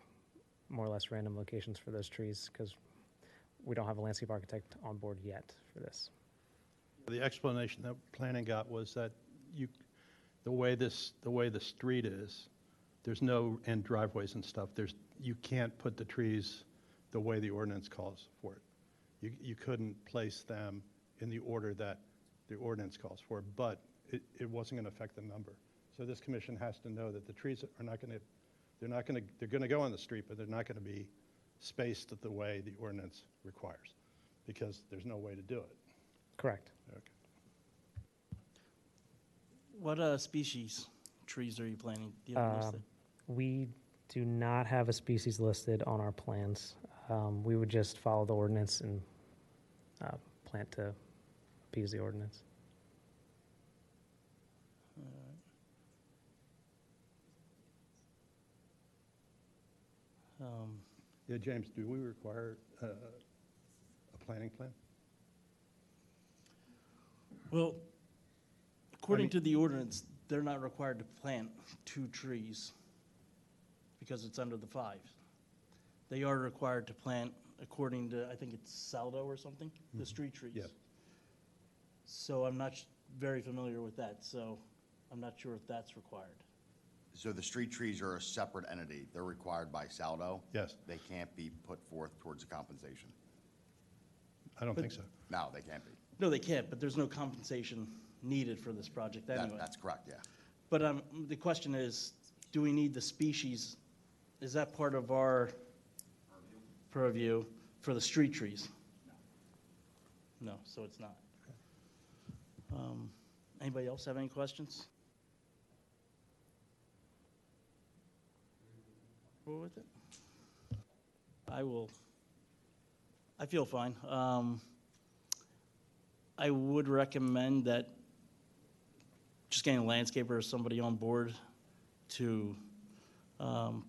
more or less random locations for those trees because we don't have a landscape architect on board yet for this. The explanation that planning got was that the way the street is, there's no end driveways and stuff. You can't put the trees the way the ordinance calls for it. You couldn't place them in the order that the ordinance calls for, but it wasn't going to affect the number. So this commission has to know that the trees are not going to, they're going to go on the street, but they're not going to be spaced the way the ordinance requires, because there's no way to do it. Correct. Okay. What species trees are you planting? Do you have them listed? We do not have a species listed on our plans. We would just follow the ordinance and plant to appease the ordinance. Yeah, James, do we require a planting plan? Well, according to the ordinance, they're not required to plant 2 trees because it's under the 5. They are required to plant, according to, I think it's Saldo or something, the street trees. Yeah. So I'm not very familiar with that, so I'm not sure if that's required. So the street trees are a separate entity. They're required by Saldo. Yes. They can't be put forth towards a compensation. I don't think so. No, they can't be. No, they can't, but there's no compensation needed for this project anyway. That's correct, yeah. But the question is, do we need the species? Is that part of our purview for the street trees? No, so it's not. Anybody else have any questions? Go with it? I feel fine. I would recommend that just getting a landscaper or somebody on board to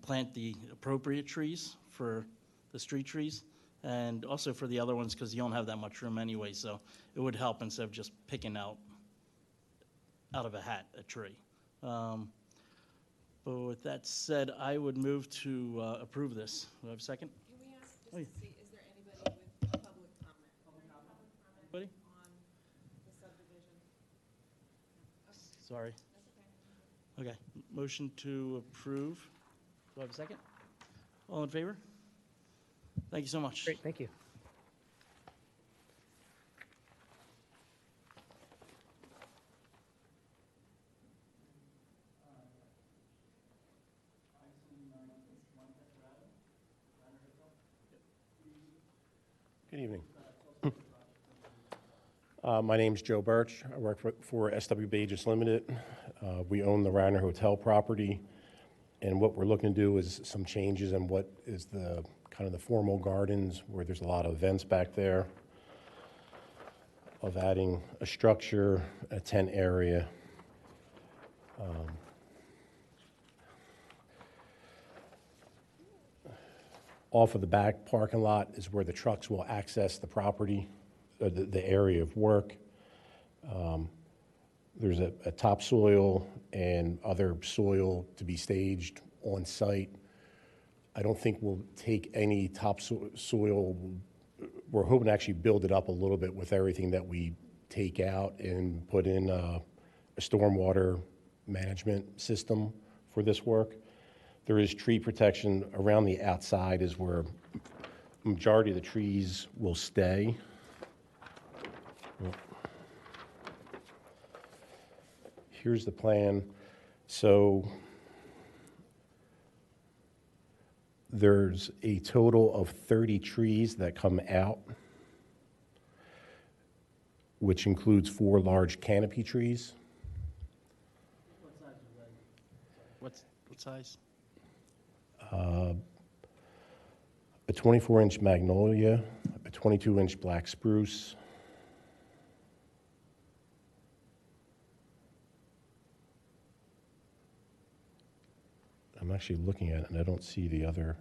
plant the appropriate trees for the street trees and also for the other ones because you don't have that much room anyway, so it would help instead of just picking out of a hat a tree. But with that said, I would move to approve this. Do I have a second? Can we ask, just Oh, yeah. to see, is there anybody with public comment? Anybody? On the subdivision? Sorry. That's okay. Okay, motion to approve. Do I have a second? All in favor? Thank you so much. Great, thank you. Good evening. My name's Joe Birch. I work for SWB Agents Limited. We own the Radnor Hotel property, and what we're looking to do is some changes in what is the kind of the formal gardens where there's a lot of events back there, of adding a structure, a tent area. Off of the back parking lot is where the trucks will access the property, the area of work. There's a topsoil and other soil to be staged on site. I don't think we'll take any topsoil. We're hoping to actually build it up a little bit with everything that we take out and put in a stormwater management system for this work. There is tree protection around the outside is where majority of the trees will stay. Here's the plan. So there's a total of 30 trees that come out, which includes 4 large canopy trees. What size are they? What size? A 24-inch magnolia, a 22-inch black spruce, I'm actually looking at it and I don't see the other.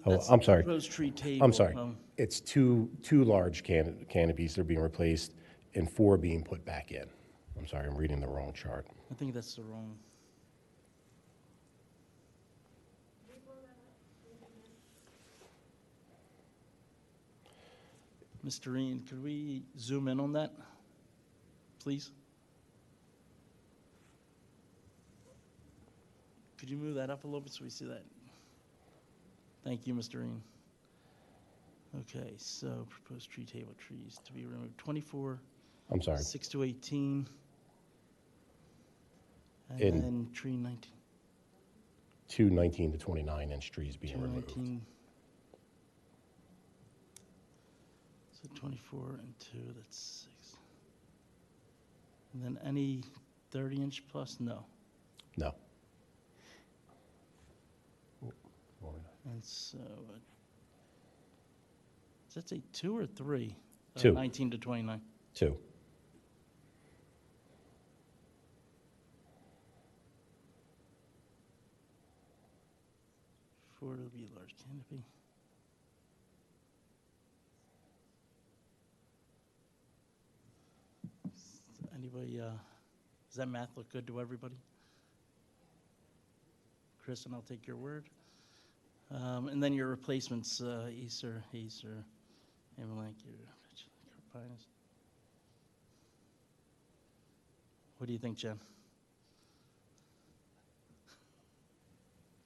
Oh, That's I'm the sorry. proposed tree table. I'm sorry. It's two large canopies that are being replaced and 4 being put back in. I'm sorry, I'm reading the wrong chart. I think that's the wrong. Mr. Reen, could we zoom in on that, please? Could you move that up a little bit so we see that? Thank you, Mr. Reen. Okay, so proposed tree table trees to be removed, 24, I'm sorry, 6 to 18. And In- then tree 19, 2 19 to 29-inch trees being 2, removed. 19. So 24 and 2, that's 6. And then any 30-inch plus, no. No. And so, does that say 2 or 3? 2. 19 to 29. 2. Four to be large canopy. Anybody, does that math look good to everybody? Chris, and I'll take your word. And then your replacements, Acer, Amalanky, Carpinus. What do you think, Jen?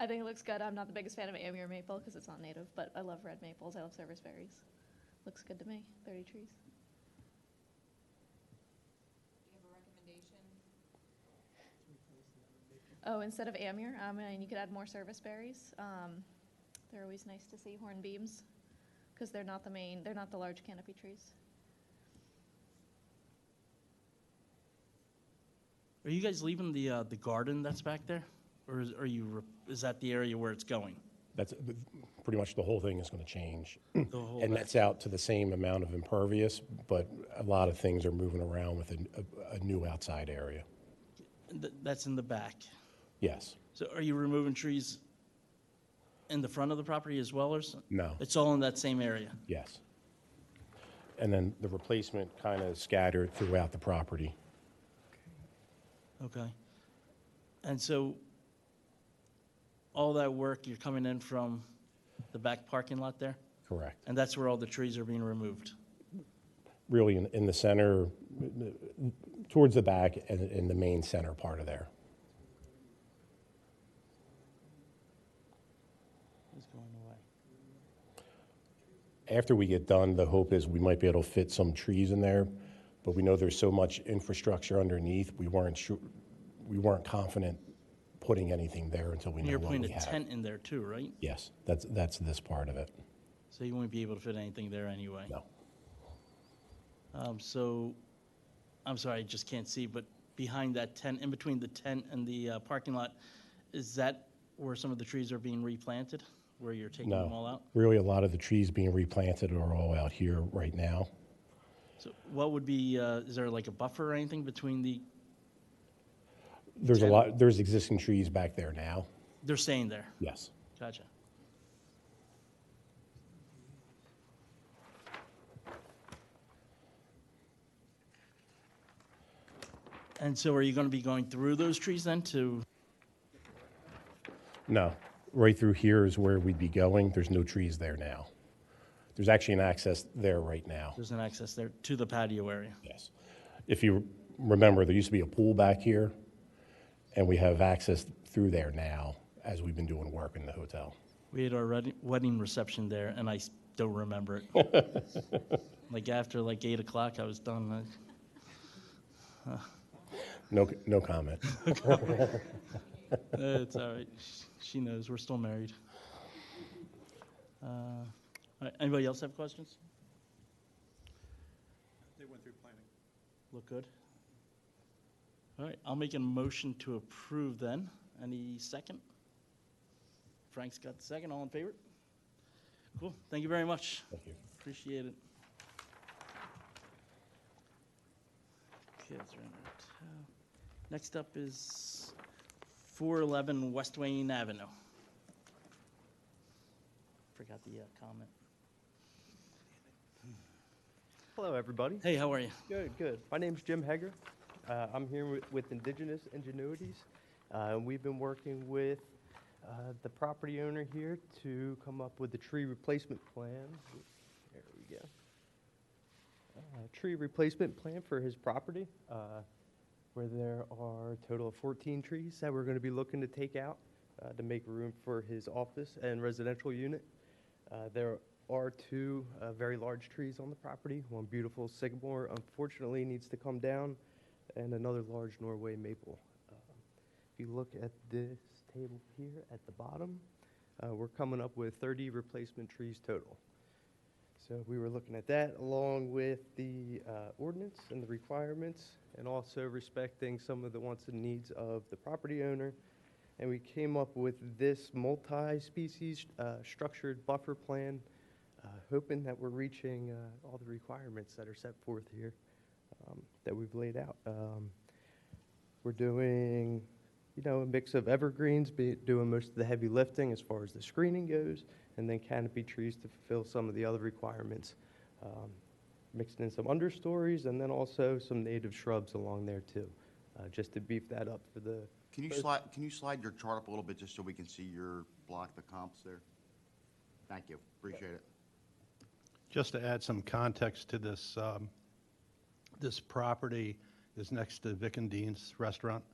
I think it looks good. I'm not the biggest fan of Amur maple because it's not native, but I love red maples. I love service berries. Looks good to me. 30 trees. Do you have a recommendation? Oh, instead of Amur, and you could add more service berries. They're always nice to see, hornbeams, because they're not the large canopy trees. Are you guys leaving the garden that's back there? Or is that the area where it's going? That's pretty much the whole thing is going to change. The whole And back- that's out to the same amount of impervious, but a lot of things are moving around with a new outside area. That's in the back. Yes. So are you removing trees in the front of the property as well, or? No. It's all in that same area? Yes. And then the replacement kind of scattered throughout the property. Okay. And so all that work, you're coming in from the back parking lot there? Correct. And that's where all the trees are being removed? Really in the center, towards the back and in the main center part of there. It's going away. After we get done, the hope is we might be able to fit some trees in there, but we know there's so much infrastructure underneath, we weren't confident putting anything there until we And know you're what putting we a have. tent in there too, right? Yes, that's this part of it. So you won't be able to fit anything there anyway? No. So, I'm sorry, I just can't see, but behind that tent, in between the tent and the parking lot, is that where some of the trees are being replanted? Where you're taking them all No, out? really a lot of the trees being replanted are all out here right now. So what would be, is there like a buffer or anything between the, There's existing trees back there now. they're staying there? Yes. Gotcha. And so are you going to be going through those trees then to, No, right through here is where we'd be going. There's no trees there now. There's actually an access there right now. there's an access there to the patio area? Yes. If you remember, there used to be a pool back here, and we have access through there now as we've been doing work in the hotel. We had our wedding reception there, and I don't remember it. Like after like 8 o'clock, I was done. No comment. It's all right. She knows, we're still married. All right, anybody else have questions? They went through planning. Look good? All right, I'll make a motion to approve then. Any second? Frank's got the second, all in favor? Cool, thank you very much. Thank you. Appreciate it. Okay, that's right. Next up is 411 West Wayne Avenue. Forgot the comment. Hello, everybody. Hey, how are you? Good, good. My name's Jim Hegger. I'm here with Indigenous Ingenuities. We've been working with the property owner here to come up with a tree replacement plan. There we go. Tree replacement plan for his property, where there are a total of 14 trees that we're going to be looking to take out to make room for his office and residential unit. There are two very large trees on the property. One beautiful sycamore, unfortunately, needs to come down, and another large Norway maple. If you look at this table here at the bottom, we're coming up with 30 replacement trees total. So we were looking at that along with the ordinance and the requirements, and also respecting some of the wants and needs of the property owner. And we came up with this multi-species structured buffer plan, hoping that we're reaching all the requirements that are set forth here that we've laid out. We're doing, a mix of evergreens, doing most of the heavy lifting as far as the screening goes, and then canopy trees to fulfill some of the other requirements. Mixed in some understories, and then also some native shrubs along there too, just to beef that up for the. Can you slide your chart up a little bit just so we can see your block, the comps there? Thank you, appreciate it. Just to add some context to this, this property is next to Vic and Dean's restaurant.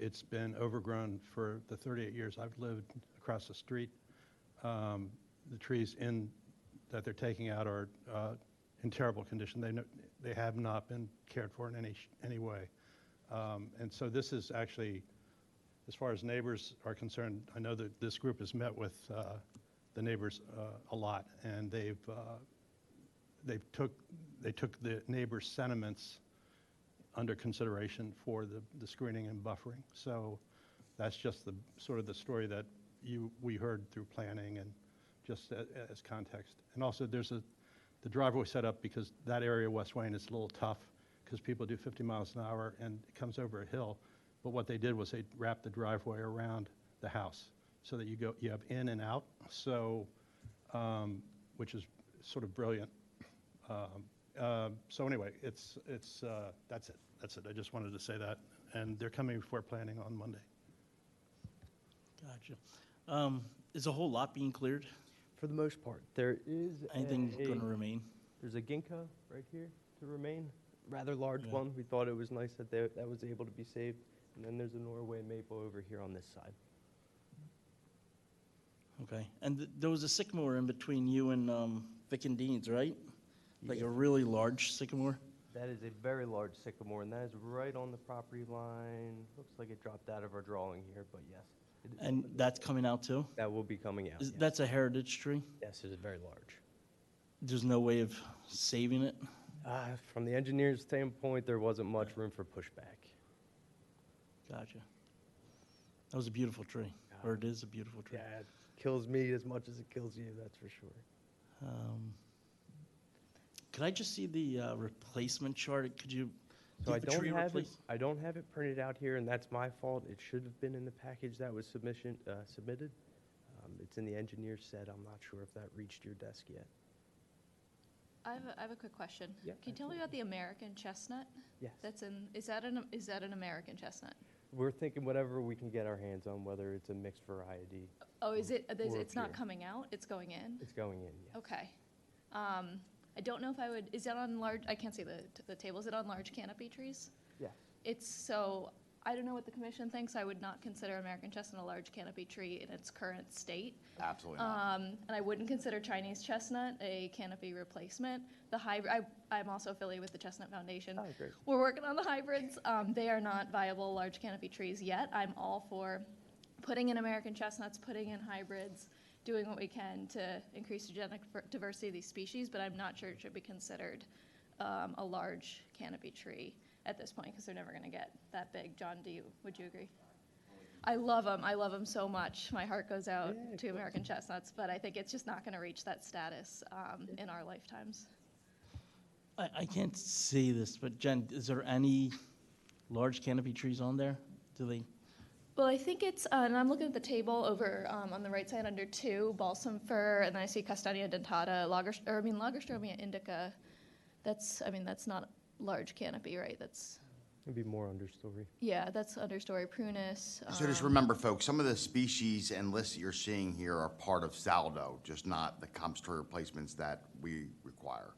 It's been overgrown for the 38 years I've lived across the street. The trees that they're taking out are in terrible condition. They have not been cared for in any way. And so this is actually, as far as neighbors are concerned, I know that this group has met with the neighbors a lot, and they took the neighbors' sentiments under consideration for the screening and buffering. So that's just the sort of the story that we heard through planning and just as context. And also there's the driveway set up because that area of West Wayne is a little tough because people do 50 miles an hour and it comes over a hill. But what they did was they wrapped the driveway around the house so that you have in and out. So, which is sort of brilliant. So anyway, that's it. That's it. I just wanted to say that. And they're coming before planning on Monday. Gotcha. Is the whole lot being cleared? For the most part, there is Anything going to remain? There's a ginkgo right here to remain, rather large one. We thought it was nice that that was able to be saved. And then there's a Norway maple over here on this side. Okay. And there was a sycamore in between you and Vic and Dean's, right? Like a really large sycamore? That is a very large sycamore, and that is right on the property line. Looks like it dropped out of our drawing here, but yes. And that's coming out too? That will be coming out, yes. That's a heritage tree? Yes, it is very large. There's no way of saving it? From the engineer's standpoint, there wasn't much room for pushback. Gotcha. That was a beautiful tree, or it is a beautiful tree. Yeah, it kills me as much as it kills you, that's for sure. Could I just see the replacement chart? Could you So give the tree replace? I don't have it printed out here, and that's my fault. It should have been in the package that was submitted. It's in the engineer's set. I'm not sure if that reached your desk yet. I have a quick question. Yeah, Can you tell me about the American chestnut? Yes. Is that an American chestnut? We're thinking whatever we can get our hands on, whether it's a mixed variety. Oh, is it? Or It's not pure. coming out. It's going in. It's going in, yes. Okay. I don't know if I would. Is that on large? I can't see the table. Is it on large canopy trees? Yes. It's so. I don't know what the commission thinks. I would not consider American chestnut a large canopy tree in its current state. Absolutely not. And I wouldn't consider Chinese chestnut a canopy replacement. The hybrid, I'm also affiliated with the Chestnut Foundation. Oh, great. We're working on the hybrids. They are not viable large canopy trees yet. I'm all for putting in American chestnuts, putting in hybrids, doing what we can to increase the genetic diversity of these species, but I'm not sure it should be considered a large canopy tree at this point because they're never going to get that big. John, would you agree? I love them. I love them so much. My heart goes out to American chestnuts, but I think it's just not going to reach that status in our lifetimes. I can't see this, but Jen, is there any large canopy trees on there? Do they? Well, I think it's, and I'm looking at the table over on the right side under 2, balsam fir, and then I see Castanea dentata, Lagerstromia indica. That's not large canopy, right? That's. It'd be more understory. Yeah, that's understory prunus. So just remember, folks, some of the species and lists that you're seeing here are part of Saldo, just not the compstory replacements that we require.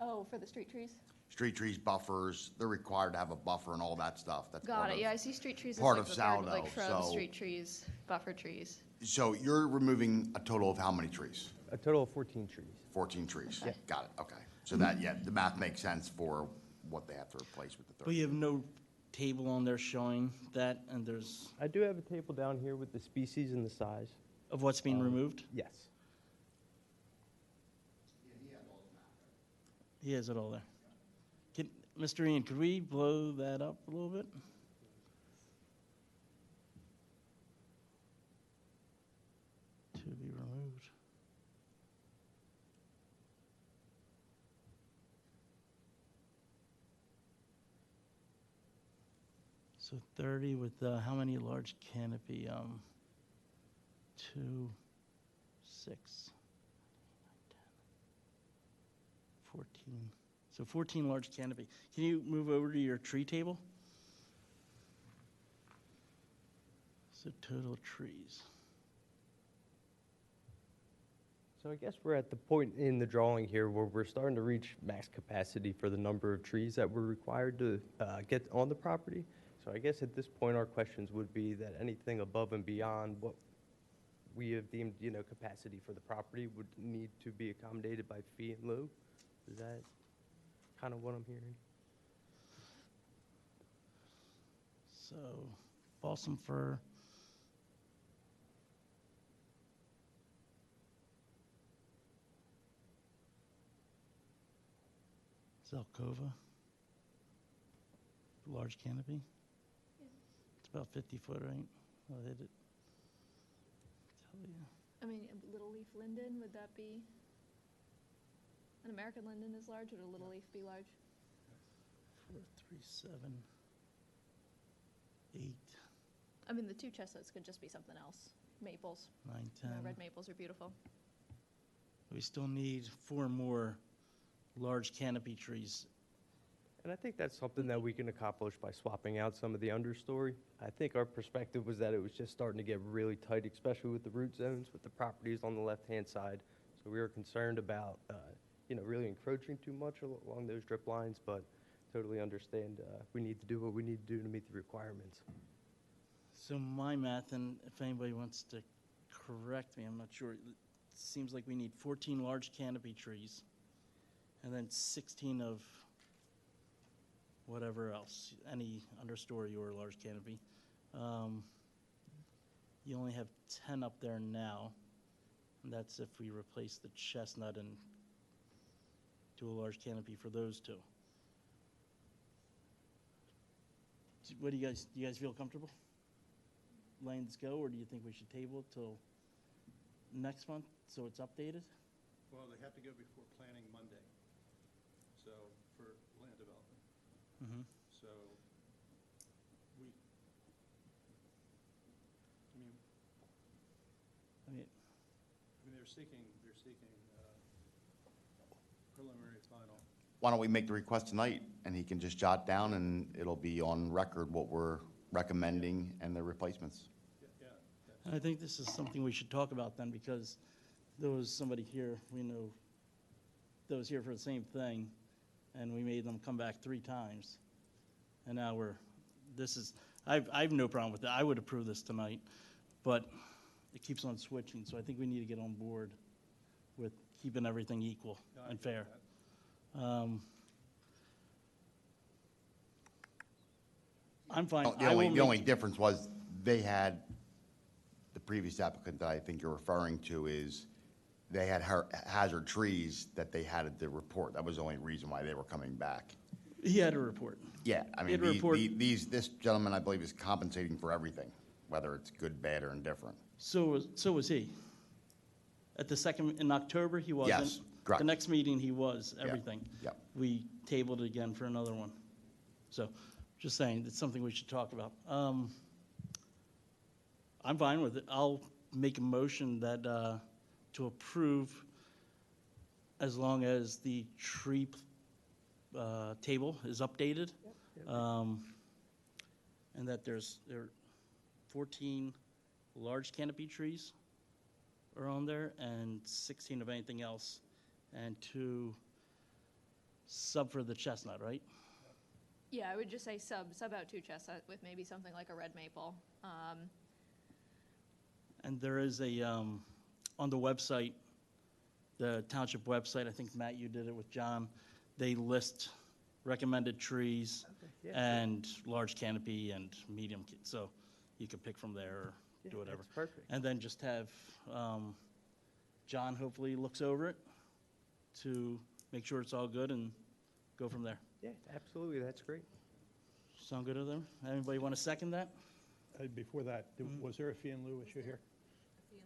Oh, for the street trees? Street trees, buffers, they're required to have a buffer and all that stuff. That's Got part it. of- Yeah, I see street trees as part like of the garden, Saldo, like shrubs, so- street trees, buffer trees. So you're removing a total of how many trees? A total of 14 trees. 14 trees? Yeah. Got it, okay. So that, yeah, the math makes sense for what they have to replace with the 30. But you have no table on there showing that, and there's, I do have a table down here with the species and the size. of what's being removed? Yes. He has it all there. Can, Mr. Ian, could we blow that up a little bit? To be removed. So 30 with, how many large canopy? 2, 6, 10, 14. So 14 large canopy. Can you move over to your tree table? So total trees. So I guess we're at the point in the drawing here where we're starting to reach max capacity for the number of trees that we're required to get on the property. So I guess at this point, our questions would be that anything above and beyond what we have deemed, capacity for the property would need to be accommodated by fee in lieu. Is that kind of what I'm hearing? So balsam fir. Zelkova. Large canopy. It's about 50 foot, right? I'll hit it. Tell you. I mean, a little leaf linden, would that be? An American linden is large, would a little leaf be large? 4, 3, 7, 8, I mean, the two chestnuts could just be something else. Maples. 9, You 10. know, red maples are beautiful. We still need 4 more large canopy trees. And I think that's something that we can accomplish by swapping out some of the understory. I think our perspective was that it was just starting to get really tight, especially with the root zones, with the properties on the left-hand side. So we were concerned about, really encroaching too much along those drip lines, but totally understand we need to do what we need to do to meet the requirements. So my math, and if anybody wants to correct me, I'm not sure. It seems like we need 14 large canopy trees, and then 16 of whatever else, any understory or large canopy. You only have 10 up there now, and that's if we replace the chestnut and do a large canopy for those two. What do you guys feel comfortable? Letting this go, or do you think we should table it till next month so it's updated? Well, they have to go before planning Monday, so, for land development. Mm-hmm. So, I mean, they're seeking preliminary final. Why don't we make the request tonight, and he can just jot down, and it'll be on record what we're recommending and the replacements. I think this is something we should talk about then, because there was somebody here, we know, that was here for the same thing, and we made them come back 3 times. And now I have no problem with that. I would approve this tonight, but it keeps on switching, so I think we need to get on board with keeping everything equal and fair. I'm fine. The only difference was they had, the previous applicant that I think you're referring to is, they had hazard trees that they had to report. That was the only reason why they were coming back. He had a report. Yeah, I He had mean, a report. this gentleman, I believe, is compensating for everything, whether it's good, bad, or indifferent. So was he. At the second, in October, he wasn't. Yes, correct. The next meeting, he was, Yeah, everything. yep. We tabled it again for another one. So, just saying, it's something we should talk about. I'm fine with it. I'll make a motion that, to approve as long as the tree table is updated. And that there are 14 large canopy trees are on there and 16 of anything else, and 2 sub for the chestnut, right? Yeah, I would just say sub out 2 chestnut with maybe something like a red maple. And there is a, on the website, the township website, I think, Matt, you did it with John, they list recommended trees yeah, and large canopy and medium, so you could pick from there or Yeah, do whatever. that's perfect. And then just have John hopefully looks over it to make sure it's all good and go from there. Yeah, absolutely, that's great. Sound good to them? Anybody want to second that? Before that, was there a fee in lieu issue here? Fee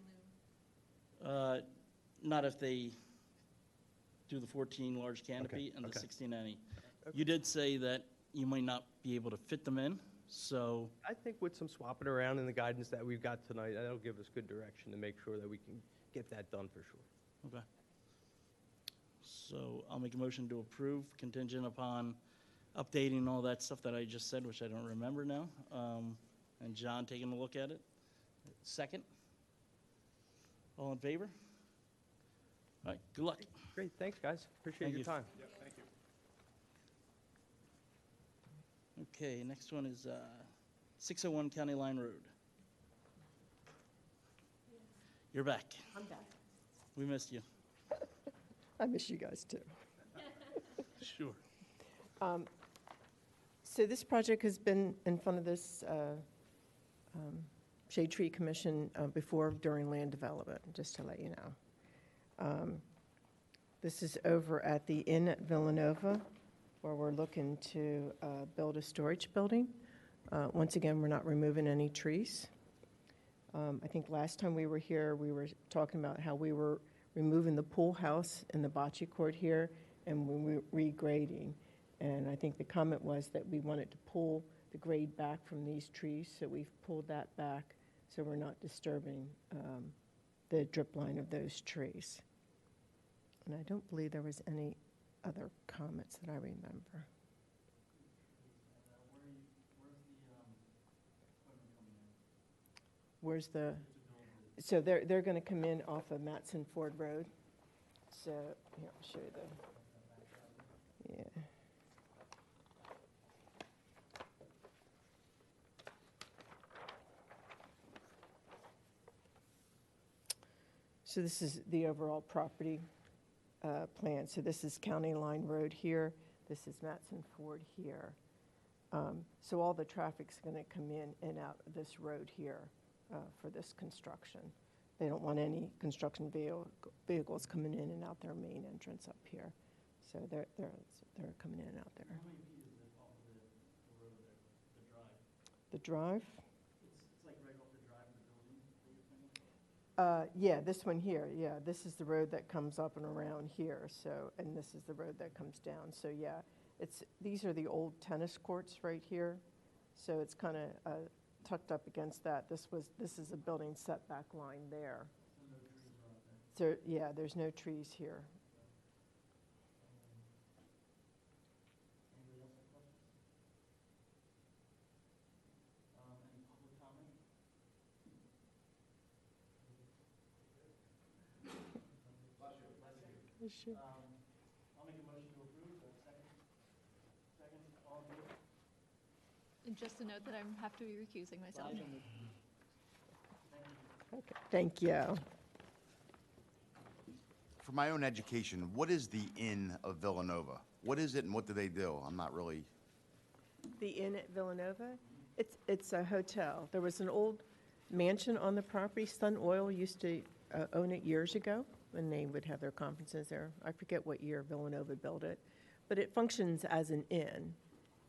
in lieu. Not if they do the 14 large canopy and the okay. 16 any. You did say that you might not be able to fit them in, so, I think with some swapping around and the guidance that we've got tonight, that'll give us good direction to make sure that we can get that done for sure. okay. So I'll make a motion to approve contingent upon updating all that stuff that I just said, which I don't remember now, and John taking a look at it. Second? All in favor? All right, good luck. Great, thanks, guys. Appreciate Thank your you. time. Okay, next one is 601 County Line Road. You're back. I'm back. We missed you. I miss you guys too. Sure. So this project has been in front of this Shade Tree Commission before during land development, just to let you know. This is over at the Inn at Villanova, where we're looking to build a storage building. Once again, we're not removing any trees. I think last time we were here, we were talking about how we were removing the pool house and the bocce court here, and we were regrading. And I think the comment was that we wanted to pull the grade back from these trees, so we've pulled that back, so we're not disturbing the drip line of those trees. And I don't believe there was any other comments that I remember. Where's the, so they're going to come in off of Matson Ford Road. So, here, I'll show you the, yeah. So this is the overall property plan. So this is County Line Road here. This is Matson Ford here. So all the traffic's going to come in and out of this road here for this construction. They don't want any construction vehicles coming in and out their main entrance up here. So they're coming in and out there. How many feet is it off of the road there, the drive? The drive? It's like right off the drive of the building that you're thinking? Yeah, this one here, yeah. This is the road that comes up and around here, so, and this is the road that comes down. So, yeah, these are the old tennis courts right here. So it's kind of tucked up against that. This is a building setback line there. So no trees are out there? So, yeah, there's no trees here. Anybody else have questions? Any public comment? Sure. I'll make a motion to approve. Second? Second, all in favor? And just a note that I have to be recusing myself. Okay, thank you. For my own education, what is the Inn of Villanova? What is it and what do they do? I'm not really, The Inn at Villanova, it's a hotel. There was an old mansion on the property. Sun Oil used to own it years ago, and they would have their conferences there. I forget what year Villanova built it, but it functions as an inn.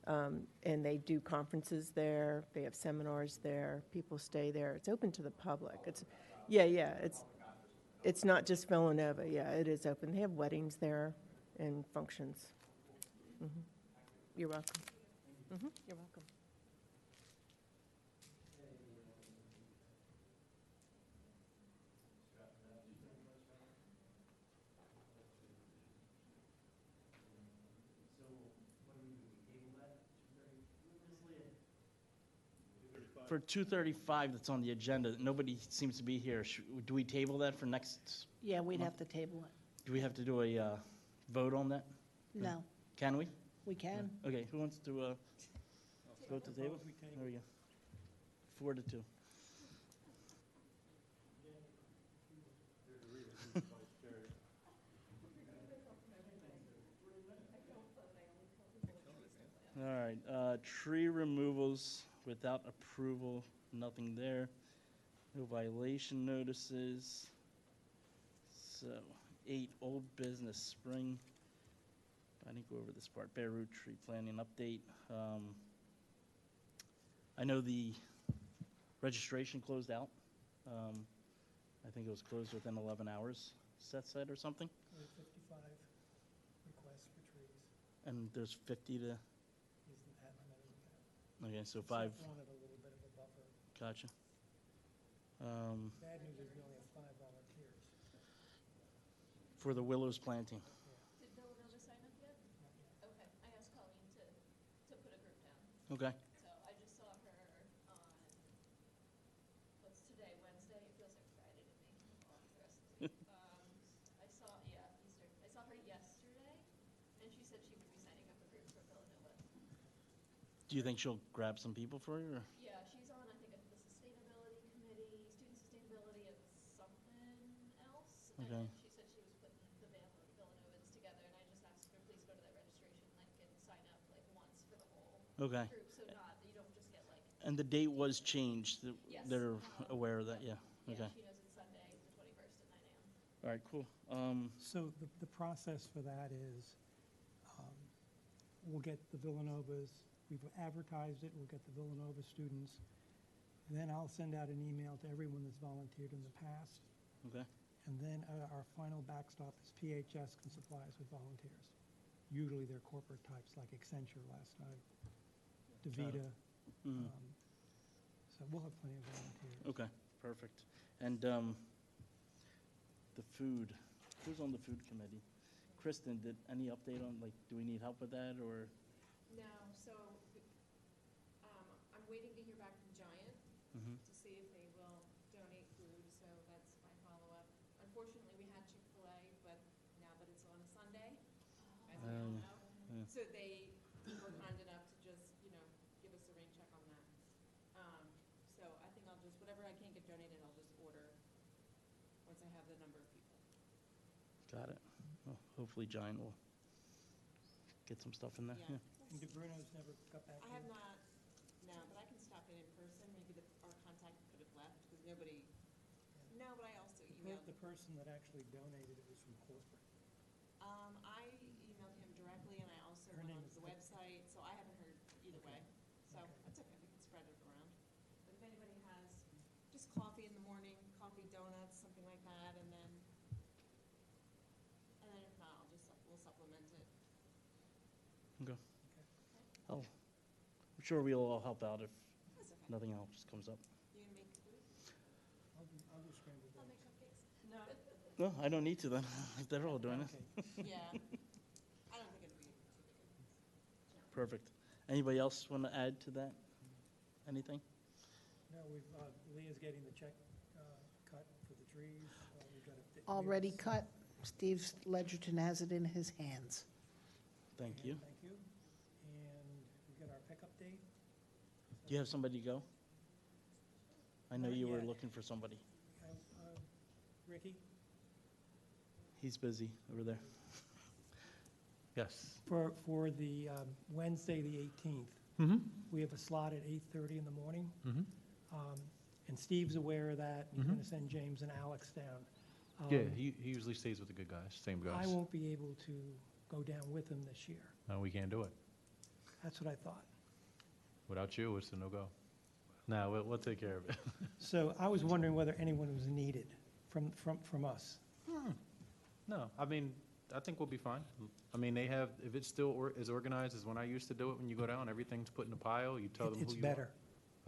And they do conferences there, they have seminars there, people stay there. It's open to the public. It's not just Villanova, yeah, it is open. They have weddings there and functions. Mhm. You're welcome. You're welcome. For 235 that's on the agenda, nobody seems to be here. Do we table that for next? Yeah, we'd month? have to table it. Do we have to do a vote on that? No, Can we? we can. Okay, who wants to vote to table? There we go. 4-2. All right, tree removals without approval, nothing there. No violation notices. So, 8, old business, spring. I didn't go over this part, bare root tree planting update. I know the registration closed out. I think it was closed within 11 hours, Seth said, or something. 55 requests for trees. And there's 50 to, Isn't that many? okay, so 5, Seth wanted a little bit of a buffer. gotcha. Bad news is we only have 5 volunteers. For the willows planting. Did Villanova sign up yet? Okay, I asked Colleen to put a group down. Okay, So I just saw her on, what's today, Wednesday? It feels like Friday to me, all the rest of the week. I saw, yeah, Easter. I saw her yesterday, and she said she would be signing up a group for Villanova. do you think she'll grab some people for you, or? Yeah, she's on, I think, the sustainability committee, student sustainability of something else. And Okay. then she said she was putting the Villanovans together, and I just asked her, please go to that registration link and sign up like once for the whole Okay. group, so not, you don't just get like, And the date was changed, Yes, they're aware of that, yeah, yeah, okay. she knows it's Sunday, the 21st at 9 a.m. All right, cool. So the process for that is, we'll get the Villanovas, we've advertised it, we'll get the Villanova students, and then I'll send out an email to everyone that's volunteered in the past, Okay, and then our final backstop is PHS can supply us with volunteers. Usually they're corporate types, like Accenture last night, DaVita. Mhm. So we'll have plenty of volunteers. okay, perfect. And the food, who's on the food committee? Kristen, did any update on, like, do we need help with that, or? No, so, I'm waiting to hear back from Giant Mhm. to see if they will donate food, so that's my follow-up. Unfortunately, we had Chick-fil-A, but now that it's on a Sunday, as we all know, yeah. so they were kind enough to just, give us a rain check on that. So I think I'll just, whatever I can't get donated, I'll just order once I have the number of people. Got it. Well, hopefully Giant will get some stuff in there, Yeah. yeah. And DeBruno's never got back to I you? have not, no, but I can stop in person. Maybe our contact could have left because nobody, no, but I also emailed. The person that actually donated it was from corporate. I emailed him directly and I also Her went name onto is the website, so I haven't heard either way. So Okay. that's okay, we can spread it around. But if anybody has just coffee in the morning, coffee, donuts, something like that, and then if not, we'll supplement it. Okay. I'm sure we'll all help out if That's okay. nothing else comes up. You gonna make food? I'll do scrambled I'll eggs. make cupcakes. No. No, I don't need to then, if they're all doing it. Yeah. I don't think it'd be too big. Perfect. Anybody else want to add to that? Anything? No, Leah's getting the check cut for the trees. We've got Already cut. Steve Ledgerton has it in his hands. Thank you. Thank you. And we got our pickup date. Do you have somebody to go? I know Not you were yet. looking for somebody. Ricky? He's busy over there. Yes. For the Wednesday, the 18th, Mm-hmm. we have a slot at 8:30 in the morning. Mm-hmm. And Steve's aware of that. He's Mhm. going to send James and Alex down. Yeah, he usually stays with the good guys, same guys. I won't be able to go down with him this year. No, we can't do it. That's what I thought. Without you, it's a no-go. No, we'll take care of it. So I was wondering whether anyone was needed from us. No, I mean, I think we'll be fine. I mean, they have, if it's still as organized as when I used to do it, when you go down, everything's put in a pile, you tell them who It's you are. better.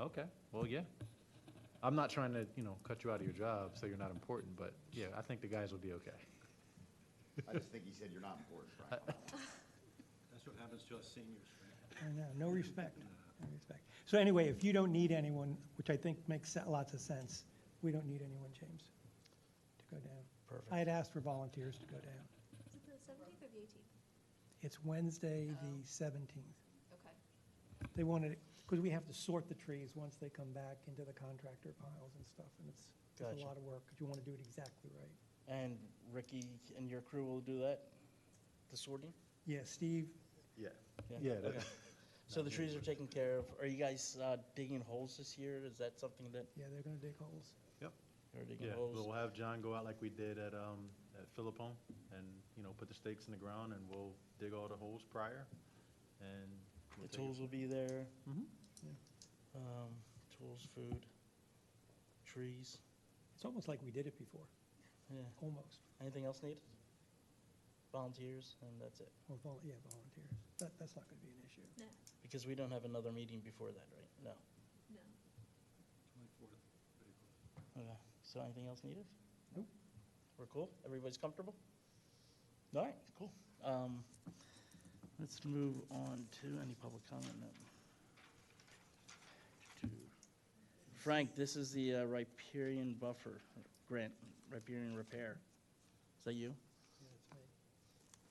Okay, well, yeah. I'm not trying to, cut you out of your job so you're not important, but yeah, I think the guys will be okay. I just think he said you're not important, Frank. That's what happens to us seniors, I know, no respect, no respect. So anyway, if you don't need anyone, which I think makes lots of sense, we don't need anyone, James, to go down. Perfect. I had asked for volunteers to go down. Is it the 17th or the 18th? It's Wednesday, the 17th. Okay. They wanted, because we have to sort the trees once they come back into the contractor piles and stuff, and it's a Gotcha. lot of work, because you want to do it exactly right. And Ricky and your crew will do that, the sorting? Yeah, Steve, Yeah. Yeah, Yeah, okay. So the trees are taken care of. Are you guys digging holes this year? Is that something that Yeah, they're gonna dig holes. Yep. you're digging Yeah, holes? we'll have John go out like we did at Philippone and, put the stakes in the ground and we'll dig all the holes prior and. we'll The take it tools will be there. Mhm. Tools, food, trees. It's almost like we did it before, Yeah. almost. Anything else needed? Volunteers, and that's it. Or volunteers. That's not gonna be an issue. No, Because we don't have another meeting before that, right? No. no. Okay. So anything else needed? Nope. We're cool? Everybody's comfortable? All right, cool. Let's move on to any public comment then. Frank, this is the riparian buffer grant, riparian repair. Is that you? Yeah, it's me.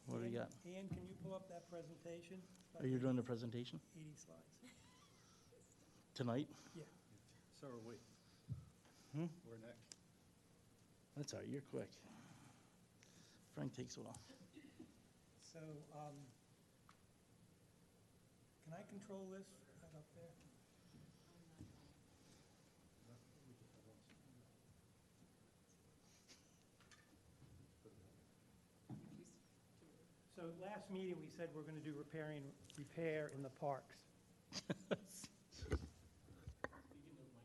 What do we got? Ian, can you pull up that presentation? Are you doing the presentation 80 slides. tonight? Yeah. So are we. Hmm? We're next. That's all right, you're quick. Frank takes a while. So, can I control this right up there? So last meeting, we said we're gonna do repair in the parks.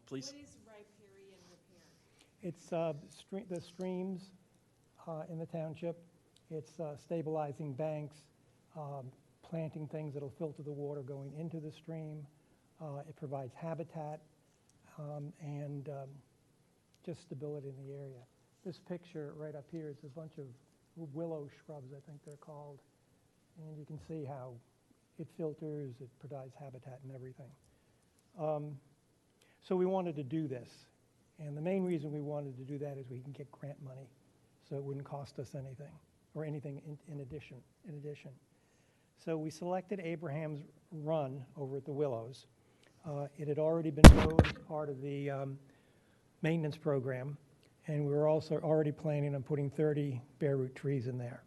Please. What is riparian repair? It's the streams in the township. It's stabilizing banks, planting things that'll filter the water going into the stream. It provides habitat and just stability in the area. This picture right up here is a bunch of willow shrubs, I think they're called. And you can see how it filters, it provides habitat and everything. So we wanted to do this. And the main reason we wanted to do that is we can get grant money, so it wouldn't cost us anything, or anything in addition. So we selected Abraham's Run over at the Willows. It had already been mowed as part of the maintenance program, and we were also already planning on putting 30 bare root trees in there.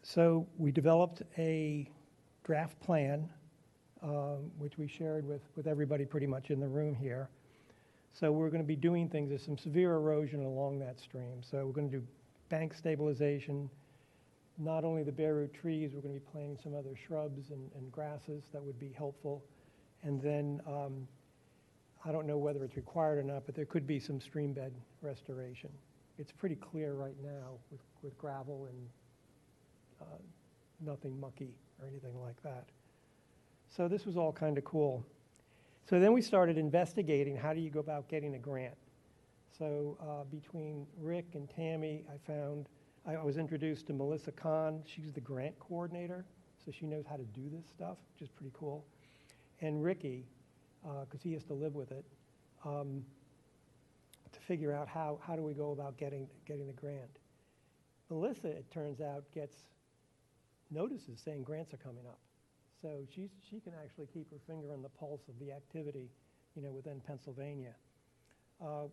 So we developed a draft plan, which we shared with everybody pretty much in the room here. So we're going to be doing things. There's some severe erosion along that stream. So we're going to do bank stabilization, not only the bare root trees, we're going to be planting some other shrubs and grasses that would be helpful. And then I don't know whether it's required or not, but there could be some stream bed restoration. It's pretty clear right now with gravel and nothing mucky or anything like that. So this was all kind of cool. So then we started investigating how do you go about getting a grant. So between Rick and Tammy, I was introduced to Melissa Kahn. She's the grant coordinator, so she knows how to do this stuff, which is pretty cool. And Ricky, because he has to live with it, to figure out how do we go about getting the grant. Melissa, it turns out, gets notices saying grants are coming up. So she can actually keep her finger on the pulse of the activity, within Pennsylvania.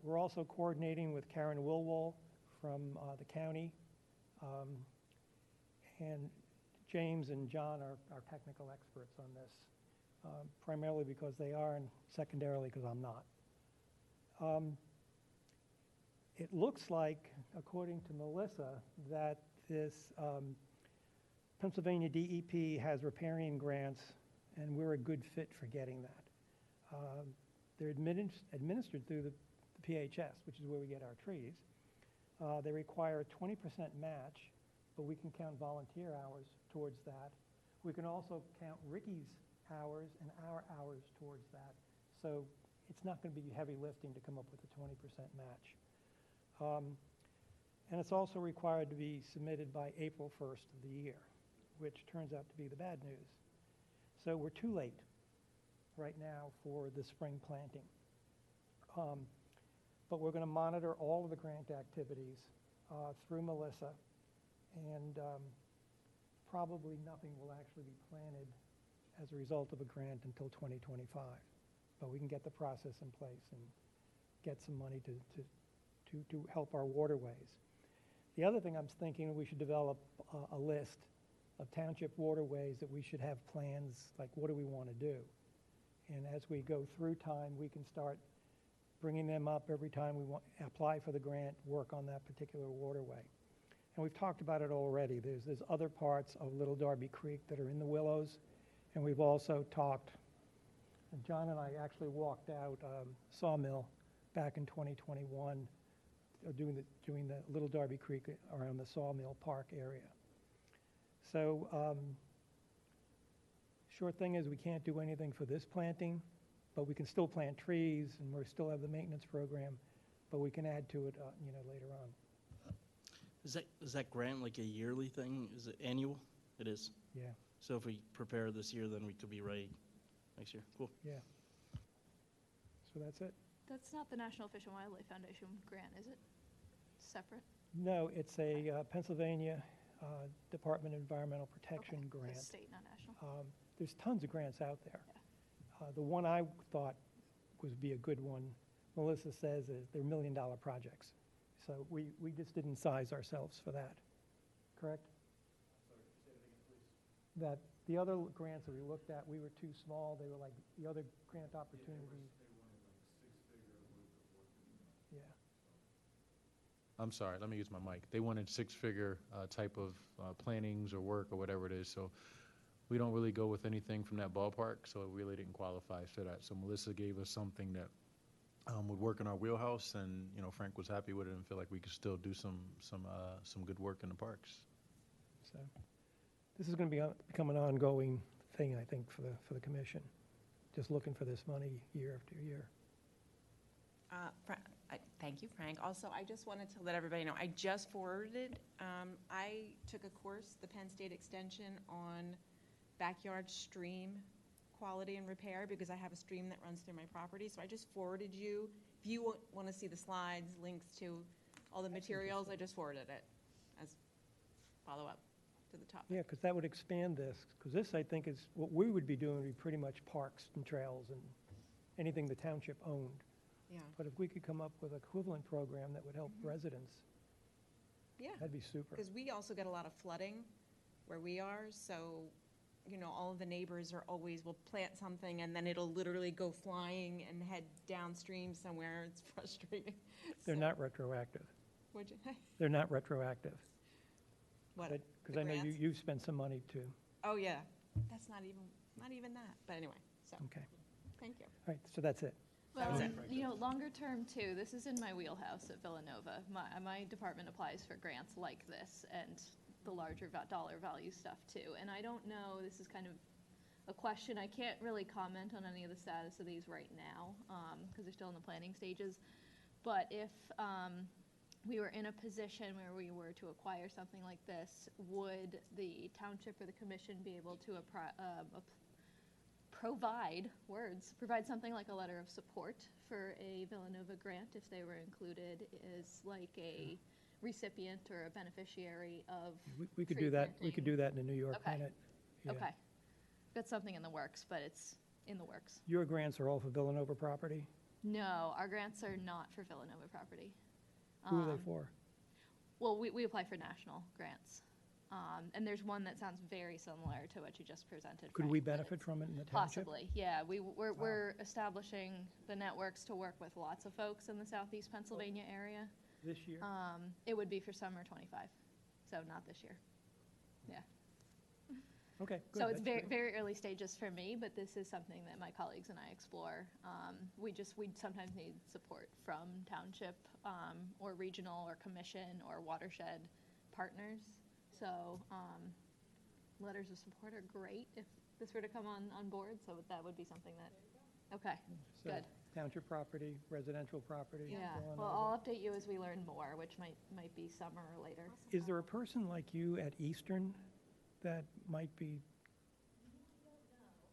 We're also coordinating with Karen Wilwall from the county. And James and John are technical experts on this, primarily because they are and secondarily because I'm not. It looks like, according to Melissa, that this Pennsylvania DEP has riparian grants, and we're a good fit for getting that. They're administered through the PHS, which is where we get our trees. They require a 20% match, but we can count volunteer hours towards that. We can also count Ricky's hours and our hours towards that. So it's not going to be heavy lifting to come up with a 20% match. And it's also required to be submitted by April 1st of the year, which turns out to be the bad news. So we're too late right now for the spring planting. But we're going to monitor all of the grant activities through Melissa, and probably nothing will actually be planted as a result of a grant until 2025. But we can get the process in place and get some money to help our waterways. The other thing I'm thinking, we should develop a list of township waterways that we should have plans, like what do we want to do? And as we go through time, we can start bringing them up every time we want, apply for the grant, work on that particular waterway. And we've talked about it already. There's other parts of Little Darby Creek that are in the Willows, and we've also talked, and John and I actually walked out Sawmill back in 2021, doing the Little Darby Creek around the Sawmill Park area. So short thing is we can't do anything for this planting, but we can still plant trees, and we still have the maintenance program, but we can add to it, later on. Is that grant like a yearly thing? Is it annual? It is. Yeah, So if we prepare this year, then we could be ready next year. Cool. yeah. So that's it. That's not the National Fish and Wildlife Foundation grant, is it? Separate? No, it's a Pennsylvania Department of Environmental Protection Okay, grant. it's state, not national. There's tons of grants out there. The one I thought would be a good one, Melissa says, is they're $1 million projects. So we just didn't size ourselves for that, correct? That the other grants that we looked at, we were too small. They were like the other grant opportunities. Yeah. I'm sorry, let me use my mic. They wanted six-figure type of plannings or work or whatever it is, so we don't really go with anything from that ballpark, so it really didn't qualify for that. So Melissa gave us something that would work in our wheelhouse, and, Frank was happy with it and feel like we could still do some good work in the parks. So this is going to become an ongoing thing, I think, for the commission, just looking for this money year after year. Thank you, Frank. Also, I just wanted to let everybody know, I just forwarded, I took a course, the Penn State Extension, on backyard stream quality and repair, because I have a stream that runs through my property. So I just forwarded you. If you want to see the slides, links to all the materials, I just forwarded it as follow-up to the topic. Yeah, because that would expand this, because this, I think, is what we would be doing would be pretty much parks and trails and anything the township owned. Yeah. But if we could come up with an equivalent program that would help residents, Yeah. that'd be super. Because we also get a lot of flooding where we are, so, all of the neighbors are always, will plant something and then it'll literally go flying and head downstream somewhere. It's frustrating. They're not retroactive. What'd you say? They're not retroactive. What? Because the I know grants? you've spent some money too. Oh, yeah. That's not even that. But anyway, so, Okay. thank you. All right, so that's it. That Well, was it. Longer term too, this is in my wheelhouse at Villanova. My department applies for grants like this and the larger dollar value stuff too. And I don't know, this is kind of a question, I can't really comment on any of the status of these right now, because they're still in the planning stages. But if we were in a position where we were to acquire something like this, would the township or the commission be able to provide something like a letter of support for a Villanova grant if they were included as like a recipient or a beneficiary of We could tree do that. We planting? could do that in the New York Okay. Minute. Yeah. Okay. Got something in the works, but it's in the works. Your grants are all for Villanova property? No, our grants are not for Villanova property. Who are they for? Well, we apply for national grants. And there's one that sounds very similar to what you just presented. Could Frank, we but benefit it's- from it in the township? Possibly, yeah. We're establishing the networks to work with lots of folks in the southeast Pennsylvania area. This year? It would be for summer '25, so not this year. Yeah. Okay, good. So it's that's very, great. very early stages for me, but this is something that my colleagues and I explore. We sometimes need support from township or regional or commission or watershed partners. So letters of support are great if this were to come on board, so that would be something that, okay, So, good. Township property, residential property. Yeah, Villanova. well, I'll update you as we learn more, which might be summer or later. Is there a person like you at Eastern that might be?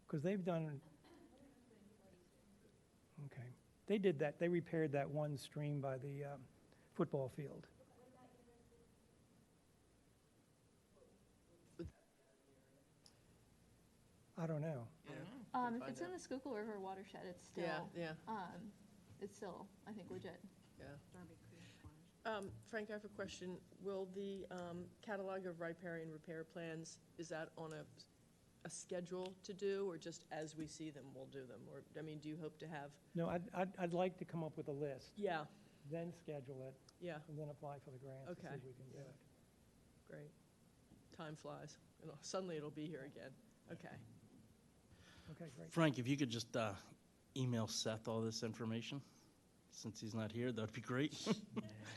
Because they've done. Okay, they did that. They repaired that one stream by the football field. I don't know. If it's in the Schuylkill River watershed, it's still, Yeah. it's still, I think, legit. Yeah. Frank, I have a question. Will the catalog of riparian repair plans, is that on a schedule to do, or just as we see them, we'll do them? Or, I mean, do you hope to have? No, I'd like to come up with a list, Yeah, then schedule it, yeah, and then apply for the grant to see Okay. if we can do it. great. Time flies. Suddenly it'll be here again. Okay. Okay, great. Frank, if you could just email Seth all this information, since he's not here, that'd be great.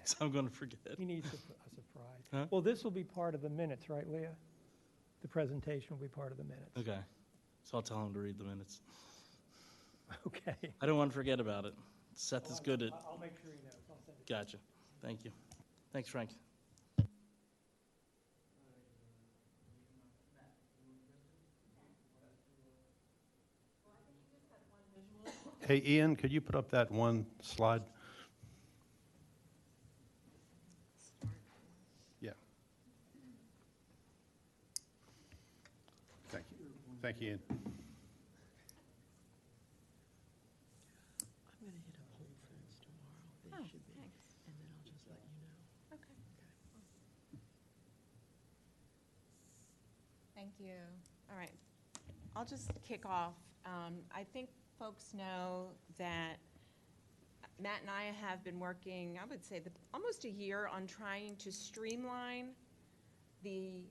So I'm going to forget. He needs a surprise. Huh? Well, this will be part of the minutes, right, Leah? The presentation will be part of the minutes. Okay, so I'll tell him to read the minutes. Okay. I don't want to forget about it. Seth is good at, I'll make sure he knows. I'll send it. gotcha. Thank you. Thanks, Frank. Hey, Ian, could you put up that one slide? Yeah. Thank you. Thank you, Ian. I'm going to hit a whole fence tomorrow. They should be. Thanks. And then I'll just let you know. Okay. Thank you. All right. I'll just kick off. I think folks know that Matt and I have been working, I would say, almost a year on trying to streamline the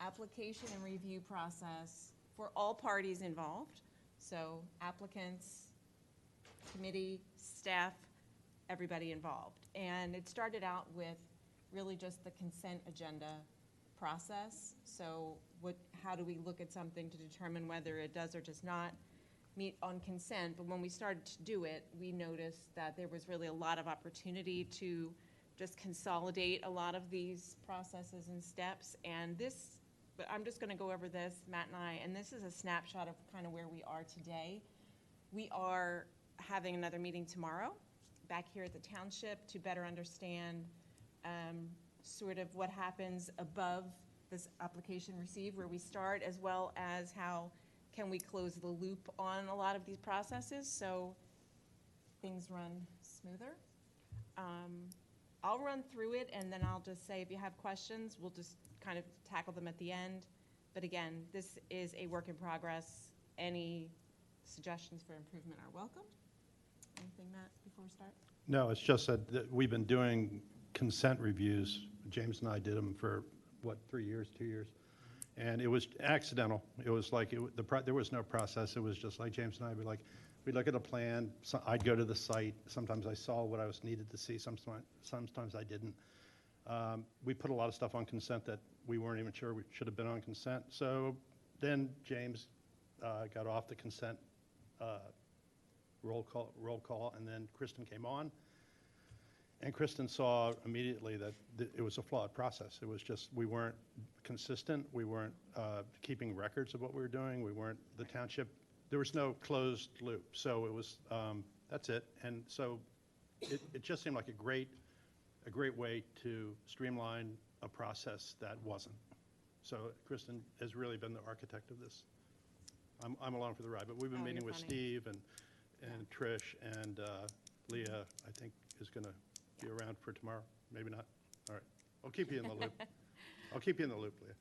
application and review process for all parties involved. So applicants, committee, staff, everybody involved. And it started out with really just the consent agenda process. So how do we look at something to determine whether it does or does not meet on consent? But when we started to do it, we noticed that there was really a lot of opportunity to just consolidate a lot of these processes and steps. And this, but I'm just going to go over this, Matt and I, and this is a snapshot of kind of where we are today. We are having another meeting tomorrow back here at the Township to better understand sort of what happens above this application received, where we start, as well as how can we close the loop on a lot of these processes so things run smoother. I'll run through it, and then I'll just say if you have questions, we'll just kind of tackle them at the end. But again, this is a work in progress. Any suggestions for improvement are welcome. Anything, Matt, before we start? No, it's just that we've been doing consent reviews. James and I did them for, what, 3 years, 2 years? And it was accidental. It was like, there was no process. It was just like James and I would be like, we'd look at a plan, so I'd go to the site. Sometimes I saw what I was needed to see, sometimes I didn't. We put a lot of stuff on consent that we weren't even sure we should have been on consent. So then James got off the consent roll call, and then Kristen came on. And Kristen saw immediately that it was a flawed process. It was just, we weren't consistent. We weren't keeping records of what we were doing. We weren't, the township, there was no closed loop. So it was, that's it. And so it just seemed like a great way to streamline a process that wasn't. So Kristen has really been the architect of this. I'm along for the ride, but we've been meeting with Steve and Trish, and Leah, I think, is going to be around for tomorrow. Maybe not. All right. I'll keep you in the loop. I'll keep you in the loop, Leah.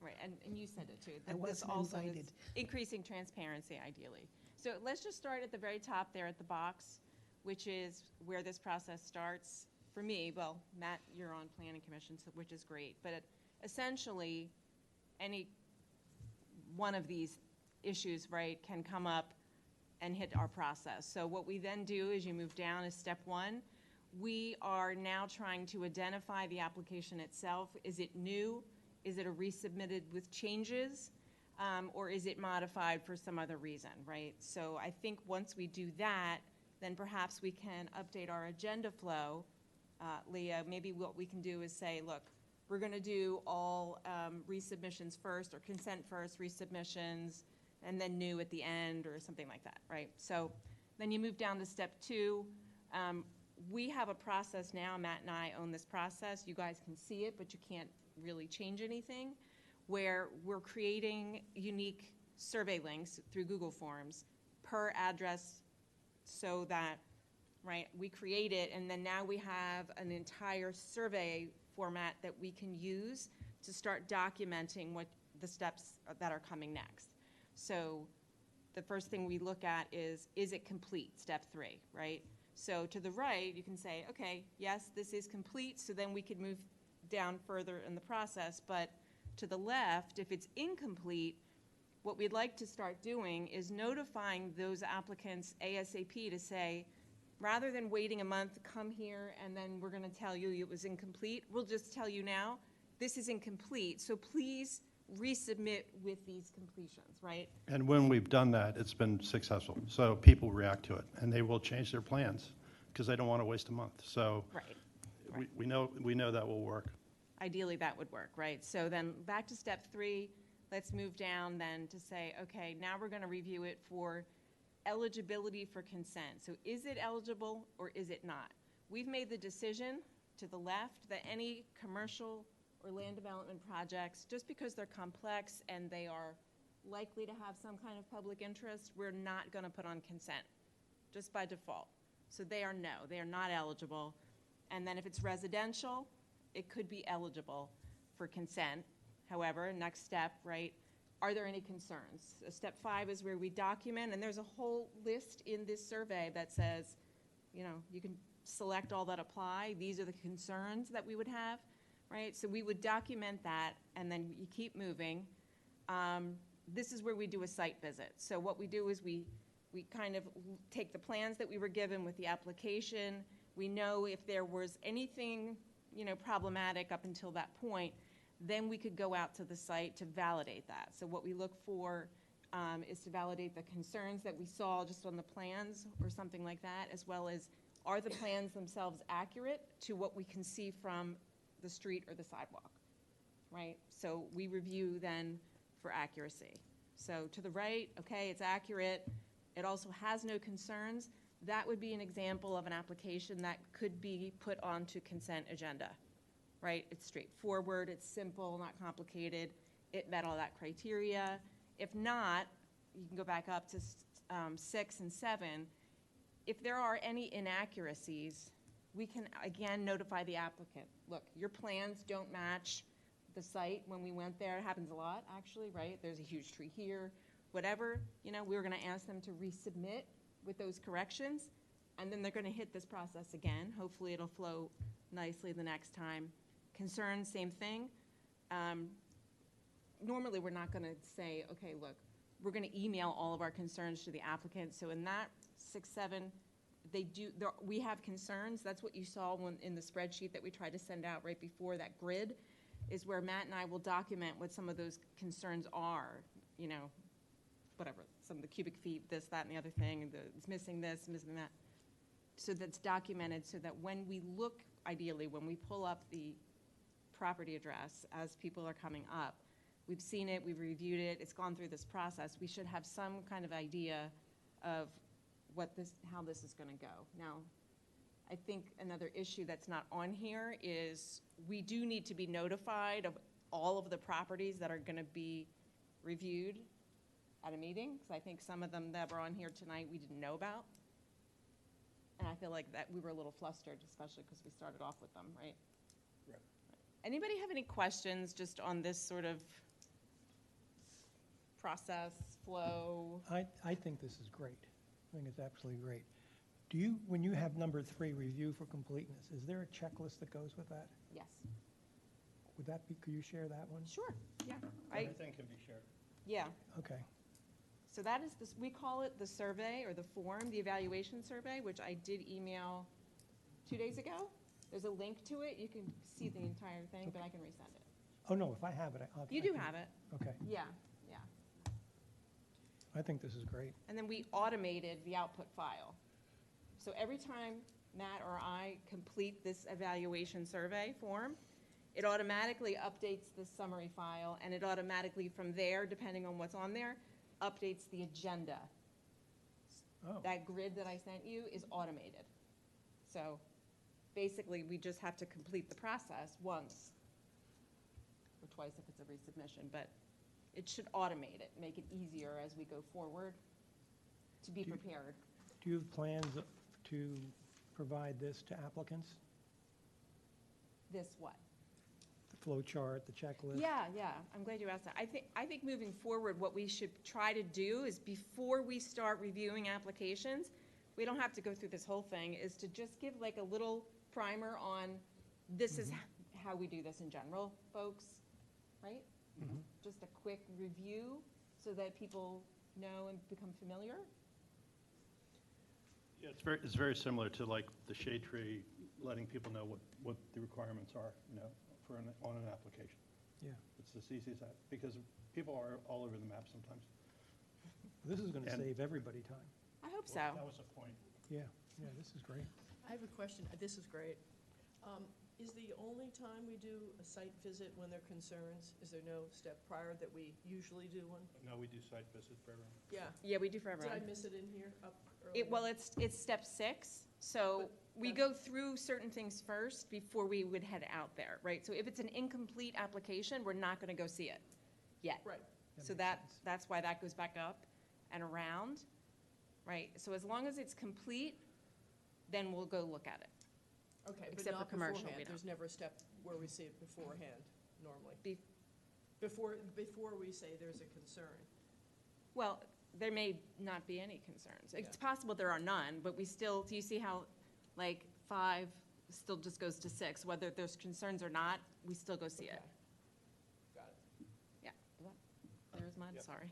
Right, and you said it too. I That this wasn't also is invited. increasing transparency, ideally. So let's just start at the very top there at the box, which is where this process starts. For me, well, Matt, you're on Planning Commission, which is great, but essentially, any one of these issues, right, can come up and hit our process. So what we then do is you move down is step one. We are now trying to identify the application itself. Is it new? Is it a resubmitted with changes? Or is it modified for some other reason, right? So I think once we do that, then perhaps we can update our agenda flow. Leah, maybe what we can do is say, look, we're going to do all resubmissions first, or consent first, resubmissions, and then new at the end, or something like that, right? So then you move down to step two. We have a process now. Matt and I own this process. You guys can see it, but you can't really change anything, where we're creating unique survey links through Google Forms per address, so that right? We create it, and then now we have an entire survey format that we can use to start documenting what the steps that are coming next. So the first thing we look at is it complete, step 3, right? So to the right, you can say, okay, yes, this is complete, so then we could move down further in the process. But to the left, if it's incomplete, what we'd like to start doing is notifying those applicants ASAP to say, rather than waiting a month, come here and then we're going to tell you it was incomplete, we'll just tell you now, this is incomplete, so please resubmit with these completions, right? And when we've done that, it's been successful. So people react to it, and they will change their plans because they don't want to waste a month. So Right. we know that will work. Ideally, that would work, right? So then back to step 3, let's move down then to say, okay, now we're going to review it for eligibility for consent. So is it eligible or is it not? We've made the decision to the left that any commercial or land development projects, just because they're complex and they are likely to have some kind of public interest, we're not going to put on consent, just by default. So they are no, they are not eligible. And then if it's residential, it could be eligible for consent. However, next step, right, are there any concerns? Step 5 is where we document, and there's a whole list in this survey that says, you know, you can select all that apply. These are the concerns that we would have, right? So we would document that, and then you keep moving. This is where we do a site visit. So what we do is we kind of take the plans that we were given with the application. We know if there was anything, you know, problematic up until that point, then we could go out to the site to validate that. So what we look for is to validate the concerns that we saw just on the plans or something like that, as well as are the plans themselves accurate to what we can see from the street or the sidewalk, right? So we review then for accuracy. So to the right, okay, it's accurate. It also has no concerns. That would be an example of an application that could be put onto consent agenda, right? It's straightforward, it's simple, not complicated. It met all that criteria. If not, you can go back up to 6 and 7. If there are any inaccuracies, we can again notify the applicant. Look, your plans don't match the site when we went there. It happens a lot, actually, right? There's a huge tree here, whatever. You know, we were going to ask them to resubmit with those corrections, and then they're going to hit this process again. Hopefully it'll flow nicely the next time. Concerns, same thing. Normally we're not going to say, okay, look, we're going to email all of our concerns to the applicant. So in that 6, 7, we have concerns. That's what you saw in the spreadsheet that we tried to send out right before that grid, is where Matt and I will document what some of those concerns are, you know, whatever, some of the cubic feet, this, that, and the other thing, it's missing this, missing that. So that's documented so that when we look, ideally, when we pull up the property address as people are coming up, we've seen it, we've reviewed it, it's gone through this process, we should have some kind of idea of how this is going to go. Now, I think another issue that's not on here is we do need to be notified of all of the properties that are going to be reviewed at a meeting, because I think some of them that were on here tonight we didn't know about. And I feel like that we were a little flustered, especially because we started off with them, right? Right. Anybody have any questions just on this sort of process, flow? I think this is great. I think it's absolutely great. Do you, when you have number 3, review for completeness, is there a checklist that goes with that? Yes. Would that be, could you share that one? Sure, yeah. Everything can be shared. Yeah. Okay. So that is this, we call it the survey or the form, the evaluation survey, which I did email 2 days ago. There's a link to it. You can see the entire thing, but I can resend it. Oh, no, if I have it, I'll. You do have it. Okay. Yeah, yeah. I think this is great. And then we automated the output file. So every time Matt or I complete this evaluation survey form, it automatically updates the summary file, and it automatically from there, depending on what's on there, updates the agenda. Oh. That grid that I sent you is automated. So basically, we just have to complete the process once or twice if it's a resubmission, but it should automate it, make it easier as we go forward to be prepared. Do you have plans to provide this to applicants? This what? The flow chart, the checklist? Yeah, I'm glad you asked that. I think moving forward, what we should try to do is before we start reviewing applications, we don't have to go through this whole thing, is to just give like a little primer on this is how we do this in general, folks, right? Just a quick review so that people know and become familiar. Yeah, it's very similar to like the shade tree, letting people know what the requirements are, on an application. Yeah. It's as easy as that, because people are all over the map sometimes. This is going to And- save everybody time. I hope so. That was the point. Yeah, this is great. I have a question. This is great. Is the only time we do a site visit when there are concerns? Is there no step prior that we usually do one? No, we do site visit for everyone. Yeah. Yeah, we do for Did everyone. I miss it in here up earlier? Well, it's step 6, so we go through certain things first before we would head out there, right? So if it's an incomplete application, we're not gonna go see it yet. Right. So that's why that goes back up and around, right? So as long as it's complete, then we'll go look at it. Okay, but Except for not commercial, beforehand. we don't. There's never a step where we see it beforehand, normally. Be- Before we say there's a concern. Well, there may not be any concerns. It's possible there are none, but we still, do you see how, like, 5 still just goes to 6? Whether there's concerns or not, we still go see it. Okay. Got it. Yeah. There's mine, sorry.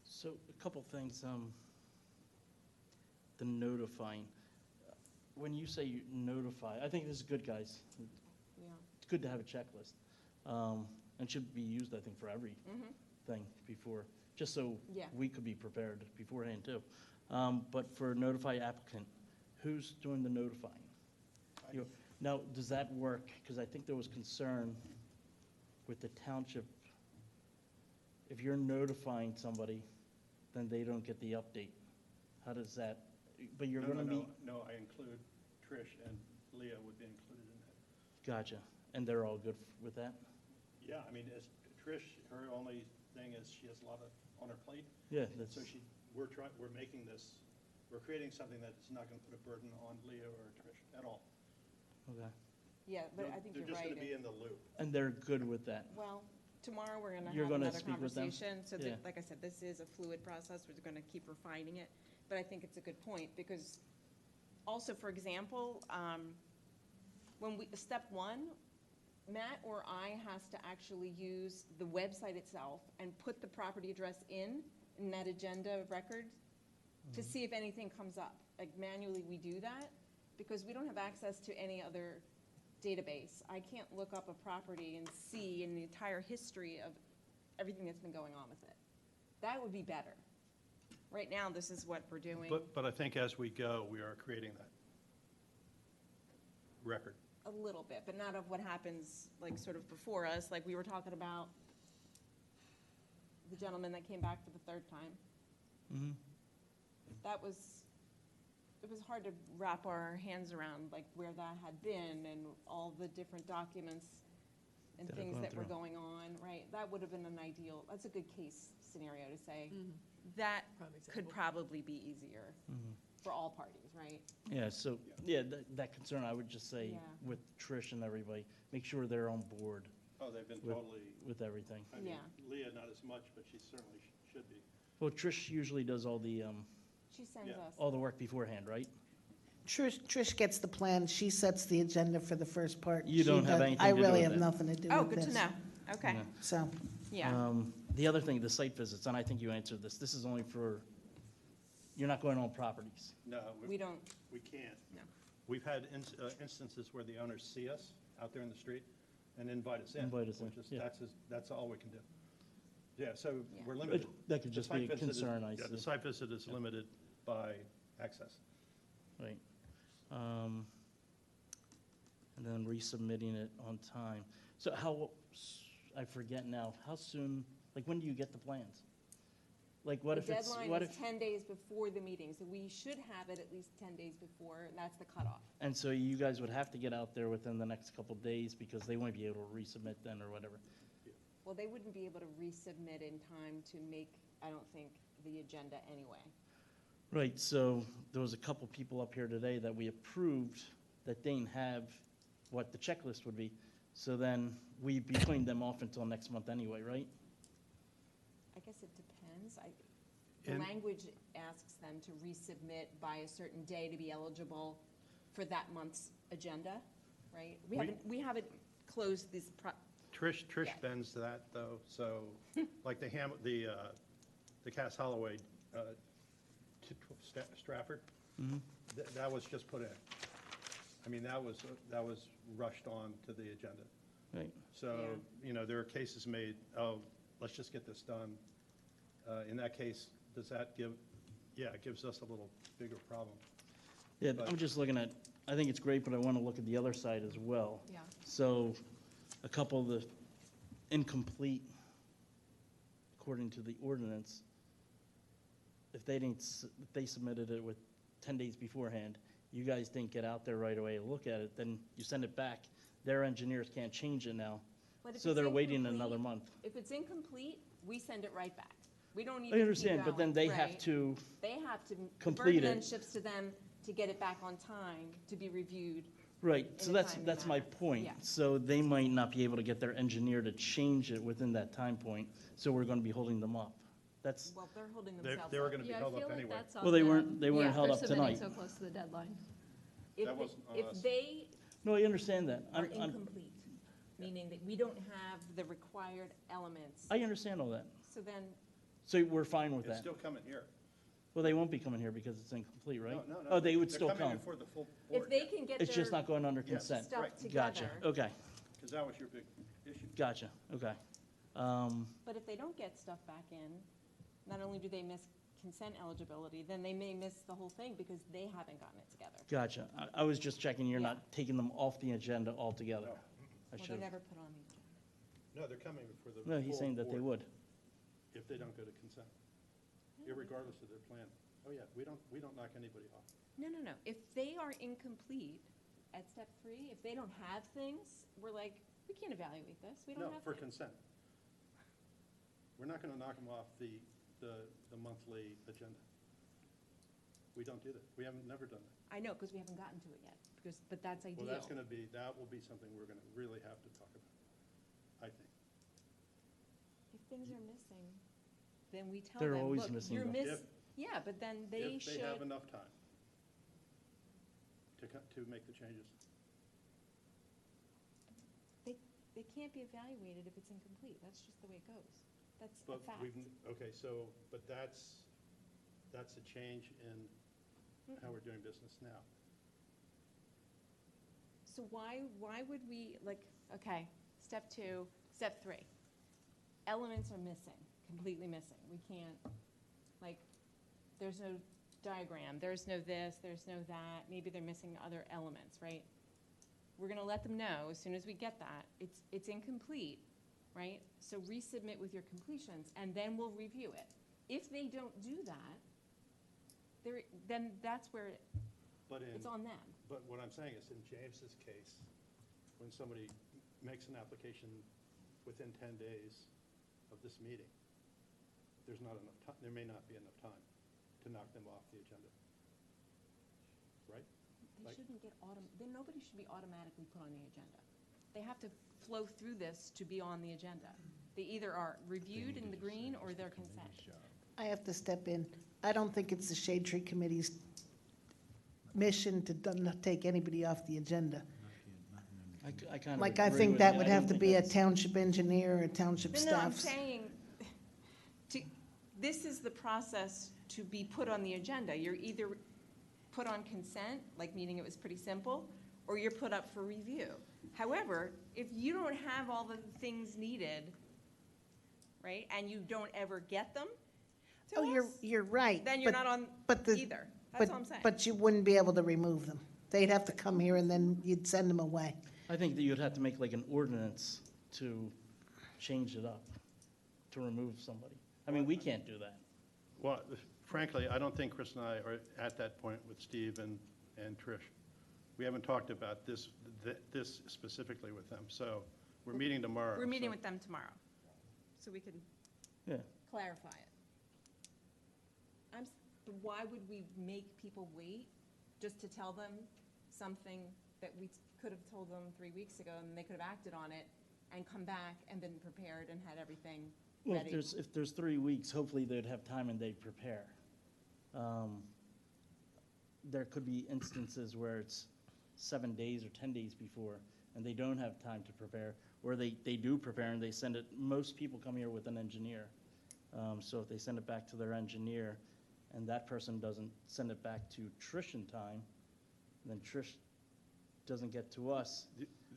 So a couple things, the notifying. When you say you notify, I think this is good, guys. Yeah. It's good to have a checklist. And should be used, I think, for every thing before, just so Yeah. we could be prepared beforehand too. But for notify applicant, who's doing the notifying? Now, does that work? Because I think there was concern with the township. If you're notifying somebody, then they don't get the update. How does that, but you're gonna be, No, I include Trish, and Leah would be included in that. gotcha, and they're all good with that? Yeah, I mean, as Trish, her only thing is she has a lot on her plate. Yeah, that's, So we're creating something that's not going to put a burden on Leah or Trish at all. okay. Yeah, but I think you're They're just right. going to be in the loop. And they're good with that? Well, tomorrow we're gonna You're have gonna another speak with them? conversation. So Yeah. like I said, this is a fluid process. We're gonna keep refining it. But I think it's a good point because also, for example, step 1, Matt or I has to actually use the website itself and put the property address in that agenda of record to see if anything comes up. Like manually we do that because we don't have access to any other database. I can't look up a property and see in the entire history of everything that's been going on with it. That would be better. Right now, this is what we're doing. But I think as we go, we are creating that record. A little bit, but not of what happens, like, sort of before us, like we were talking about the gentleman that came back for the 3rd time. It was hard to wrap our hands around, like, where that had been and all the different documents and That have things gone that were through. going on, right? That would have been an ideal, that's a good case scenario to say. That Prime could example. probably be easier for all parties, right? Yeah, so, yeah, that concern, I would just say Yeah. with Trish and everybody, make sure they're on board Oh, they've been with, totally, with everything. I mean, Yeah. Leah not as much, but she certainly should be. Well, Trish usually does all the She sends Yeah. us. work beforehand, right? Trish gets the plan, she sets the agenda for the first part. You She don't have does- anything I to do really with have that. nothing to do Oh, with good to this. know. Okay, Yeah. So, yeah. The other thing, the site visits, and I think you answered this is only for, you're not going on properties. No, We don't, we can't. No. We've had instances where the owners see us out there in the street and invite us in. Invite us in, which is- yeah. That's all we can do. Yeah, so Yeah. we're limited. That could The just site be a visit is- concern, I yeah, see. the site visit is limited by access. Right. And then resubmitting it on time. So I forget now, how soon, like, when do you get the plans? Like, what if it's, The what deadline if, is 10 days before the meeting, so we should have it at least 10 days before, and that's the cutoff. and so you guys would have to get out there within the next couple days because they won't be able to resubmit then or whatever. Well, they wouldn't be able to resubmit in time to make, I don't think, the agenda anyway. Right, so there was a couple people up here today that we approved that didn't have what the checklist would be. So then we'd be putting them off until next month anyway, right? I guess it depends. The And- language asks them to resubmit by a certain day to be eligible for that month's agenda, right? We haven't closed this Trish Yeah. bends to that, though, so, like the Cass Holloway, Stratford, that was just put in. I mean, that was rushed on to the agenda. Right. So, there are cases made, oh, let's just get this done. In that case, does that give, it gives us a little bigger problem. Yeah, But- I'm just looking at, I think it's great, but I want to look at the other side as well. Yeah. So a couple of the incomplete, according to the ordinance, if they submitted it with 10 days beforehand, you guys didn't get out there right away to look at it, then you send it back. Their engineers can't change it now, But if so it's they're waiting incomplete- another month. If it's incomplete, we send it right back. We don't even I keep understand, but then going, they have right? to They have to, the complete burden then it. shifts to them to get it back on time to be reviewed. Right, in so a that's, timely that's my manner. point. Yeah. So they might not be able to get their engineer to change it within that time point, so we're gonna be holding them up. That's, Well, they're holding They themselves they were up. going to be Yeah, I held feel up like anyway. that's on well, they them. weren't held up They're tonight. submitting so close to the deadline. If That they- wasn't on If us. they No, I understand that. are I'm- incomplete, meaning that we don't have the required elements, I understand all that. so then, So we're fine with It's that. still coming here. Well, they won't be coming here because it's incomplete, right? No. Oh, they would They're still coming come. before the full if board, they can get It's just their not going under Yes. consent. stuff Right. Gotcha, together. okay, because that was your big issue. gotcha, okay. But if they don't get stuff back in, not only do they miss consent eligibility, then they may miss the whole thing because they haven't gotten it together. Gotcha. I was just checking you're Yeah. not taking them off the agenda altogether. No. I Well, they're should. never put on the agenda. No, they're coming before the No, he's full saying that they board would. if they don't go to consent, irregardless of their plan. Oh, yeah, we don't knock anybody off. No. If they are incomplete at step 3, if they don't have things, we're like, we can't evaluate this, we don't No, have for things. consent. We're not going to knock them off the monthly agenda. We don't do that. We haven't, never done that. I know, because we haven't gotten to it yet, but that's ideal. Well, that will be something we're going to really have to talk about, I think. If things are missing, then we tell They're them, always look, missing you're them. yeah, but then they If should. they have enough time to make the changes. They can't be evaluated if it's incomplete, that's just the way it goes. That's a But fact. okay, so, but that's a change in how we're doing business now. So why would we, like, okay, step 2, step 3, elements are missing, completely missing. We can't, like, there's no diagram, there's no this, there's no that, maybe they're missing other elements, right? We're gonna let them know as soon as we get that, it's incomplete, right? So resubmit with your completions, and then we'll review it. If they don't do that, then that's where it's on them. But what I'm saying is, in James's case, when somebody makes an application within 10 days of this meeting, there's not enough time, there may not be enough time to knock them off the agenda. Right? They Like- shouldn't get then nobody should be automatically put on the agenda. They have to flow through this to be on the agenda. They either are reviewed in the green or they're consent. I have to step in. I don't think it's the Shade Tree Committee's mission to not take anybody off the agenda. I kind of Like, I agree think with that you. would I have don't to think be a that's- township engineer or township No, I'm staff. saying, this is the process to be put on the agenda. You're either put on consent, like meaning it was pretty simple, or you're put up for review. However, if you don't have all the things needed, right, and you don't ever get them to Oh, us, you're right. then you're but- not on but the- either. That's all I'm saying. But you wouldn't be able to remove them. They'd have to come here and then you'd send them away. I think that you'd have to make like an ordinance to change it up, to remove somebody. I mean, we can't do that. Well, frankly, I don't think Chris and I are at that point with Steve and Trish. We haven't talked about this specifically with them, so we're meeting tomorrow. We're meeting so- with them tomorrow, so we can Yeah. clarify it. But why would we make people wait just to tell them something that we could have told them 3 weeks ago, and they could have acted on it and come back and been prepared and had everything Well, ready? if there's 3 weeks, hopefully they'd have time and they'd prepare. There could be instances where it's 7 days or 10 days before, and they don't have time to prepare, or they do prepare and they send it. Most people come here with an engineer. So if they send it back to their engineer, and that person doesn't send it back to Trish in time, then Trish doesn't get to us.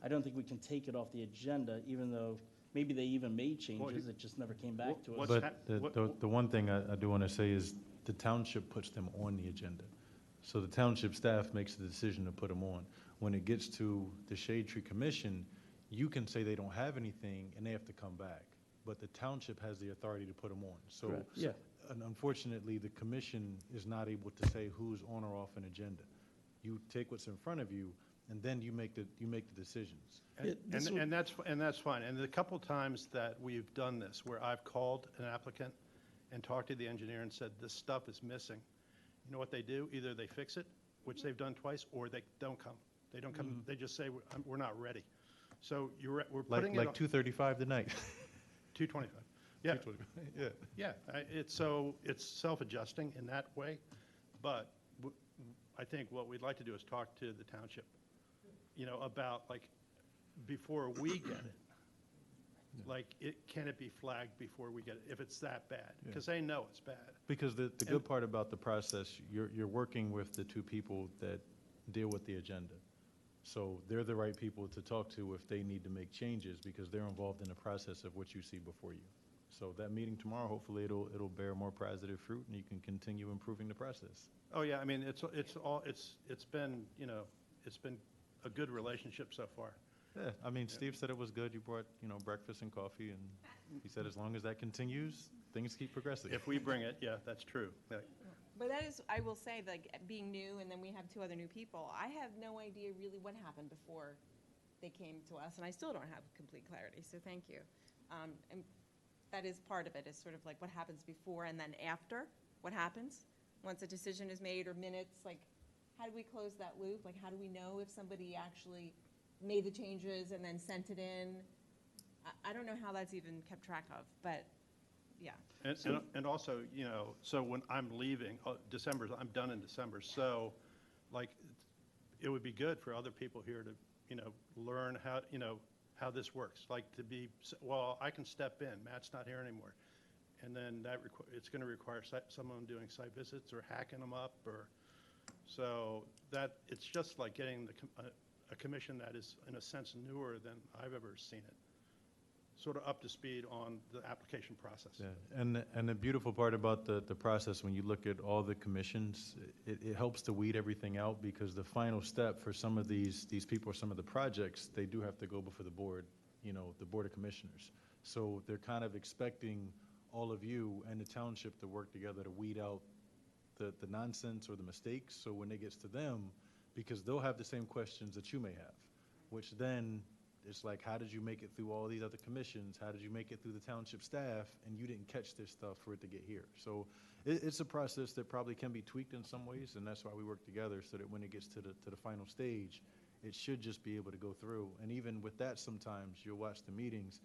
I don't think we can take it off the agenda, even though maybe they even made changes, it just never came back to us. But the one thing I do want to say is the township puts them on the agenda. So the township staff makes the decision to put them on. When it gets to the Shade Tree Commission, you can say they don't have anything and they have to come back. But the township has the authority to put them on. So, Correct. Yeah. and unfortunately, the commission is not able to say who's on or off an agenda. You take what's in front of you, and then you make the decisions. And that's fine. And the couple times that we've done this, where I've called an applicant and talked to the engineer and said, this stuff is missing, you know what they do? Either they fix it, which they've done twice, or they don't come. They don't come, they just say, we're not ready. So we're putting it Like on- 2:35 tonight. 2:25. Yeah. 2:25, yeah. Yeah, it's self-adjusting in that way, but I think what we'd like to do is talk to the township, about, like, before we get it. Like, can it be flagged before we get it, if it's that bad? Because they know it's bad. Because the good part about the process, you're working with the two people that deal with the agenda. So they're the right people to talk to if they need to make changes, because they're involved in the process of what you see before you. So that meeting tomorrow, hopefully it'll bear more positive fruit, and you can continue improving the process. Oh, yeah, I mean, it's been, it's been a good relationship so far. Yeah, I mean, Steve said it was good. You brought, breakfast and coffee, and he said as long as that continues, things keep progressing. If we bring it, yeah, that's true. Yeah. But that is, I will say, like, being new, and then we have 2 other new people, I have no idea really what happened before they came to us, and I still don't have complete clarity, so thank you. And that is part of it, is sort of like what happens before and then after, what happens once a decision is made, or minutes, like, how do we close that loop? Like, how do we know if somebody actually made the changes and then sent it in? I don't know how that's even kept track of, but, yeah. And also, so when I'm leaving, December, I'm done in December, so, like, it would be good for other people here to, learn how this works, like, to be, well, I can step in, Matt's not here anymore, and then it's going to require someone doing site visits or hacking them up, or, so that, it's just like getting a commission that is, in a sense, newer than I've ever seen it, sort of up to speed on the application process. Yeah, and the beautiful part about the process, when you look at all the commissions, it helps to weed everything out, because the final step for some of these people or some of the projects, they do have to go before the board, the Board of Commissioners. So they're kind of expecting all of you and the township to work together to weed out the nonsense or the mistakes, so when it gets to them, because they'll have the same questions that you may have, which then it's like, how did you make it through all these other commissions? How did you make it through the township staff, and you didn't catch this stuff for it to get here? So it's a process that probably can be tweaked in some ways, and that's why we work together, so that when it gets to the final stage, it should just be able to go through. And even with that, sometimes you'll watch the meetings,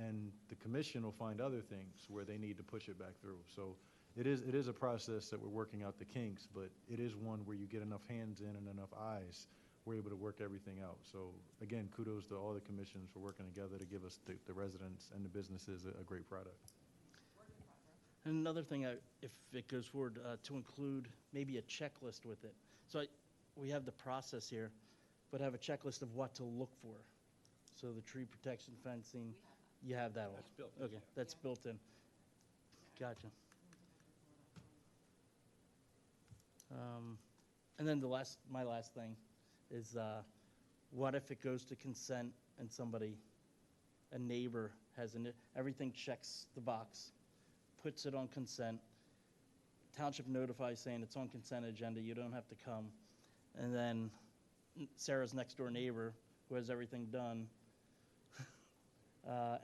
and the commission will find other things where they need to push it back through. So it is a process that we're working out the kinks, but it is one where you get enough hands in and enough eyes, we're able to work everything out. So again, kudos to all the commissions for working together to give us, the residents and the businesses, a great product. And another thing, if it goes forward, to include maybe a checklist with it. So we have the process here, but have a checklist of what to look for. So the tree protection, fencing, you have that all? That's built in, Okay, that's built in. Gotcha. And then my last thing is, what if it goes to consent and a neighbor has everything checks the box, puts it on consent, township notifies saying it's on consent agenda, you don't have to come, and then Sarah's next door neighbor, who has everything done,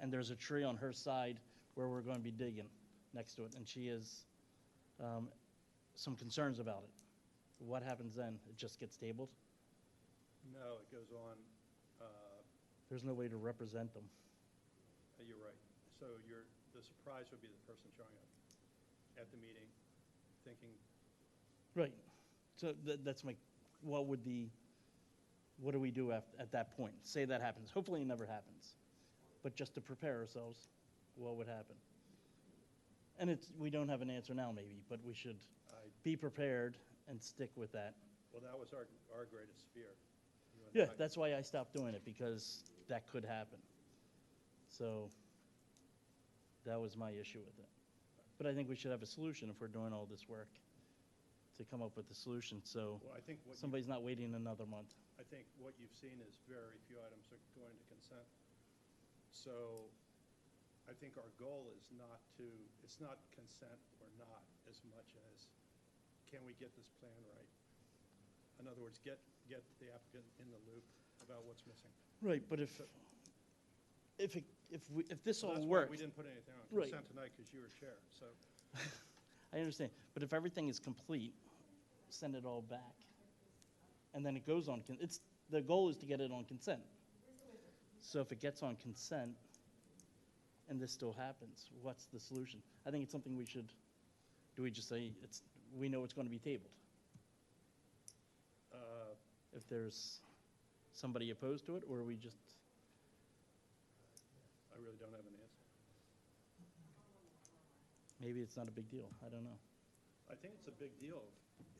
and there's a tree on her side where we're going to be digging next to it, and she is some concerns about it. What happens then? It just gets tabled? No, it goes on, There's no way to represent them. you're right. So the surprise would be the person showing up at the meeting thinking, Right. So that's my, what do we do at that point? Say that happens. Hopefully it never happens. But just to prepare ourselves, what would happen? And we don't have an answer now maybe, but we should be prepared and stick with that. well, that was our greatest fear. You and Yeah, I. that's why I stopped doing it, because that could happen. So that was my issue with it. But I think we should have a solution if we're doing all this work, to come up with a solution, so Well, I think what somebody's not waiting another month. I think what you've seen is very few items are going to consent. So I think our goal is it's not consent or not as much as, can we get this plan right? In other words, get the applicant in the loop about what's missing. Right, but if this all That's why works. we didn't put anything on Right. consent tonight, because you were chair, so. I understand, but if everything is complete, send it all back. And then it goes on, the goal is to get it on consent. So if it gets on consent, and this still happens, what's the solution? I think it's something do we just say, we know it's going to be tabled? If there's somebody opposed to it, or we just, I really don't have an answer. maybe it's not a big deal, I don't know. I think it's a big deal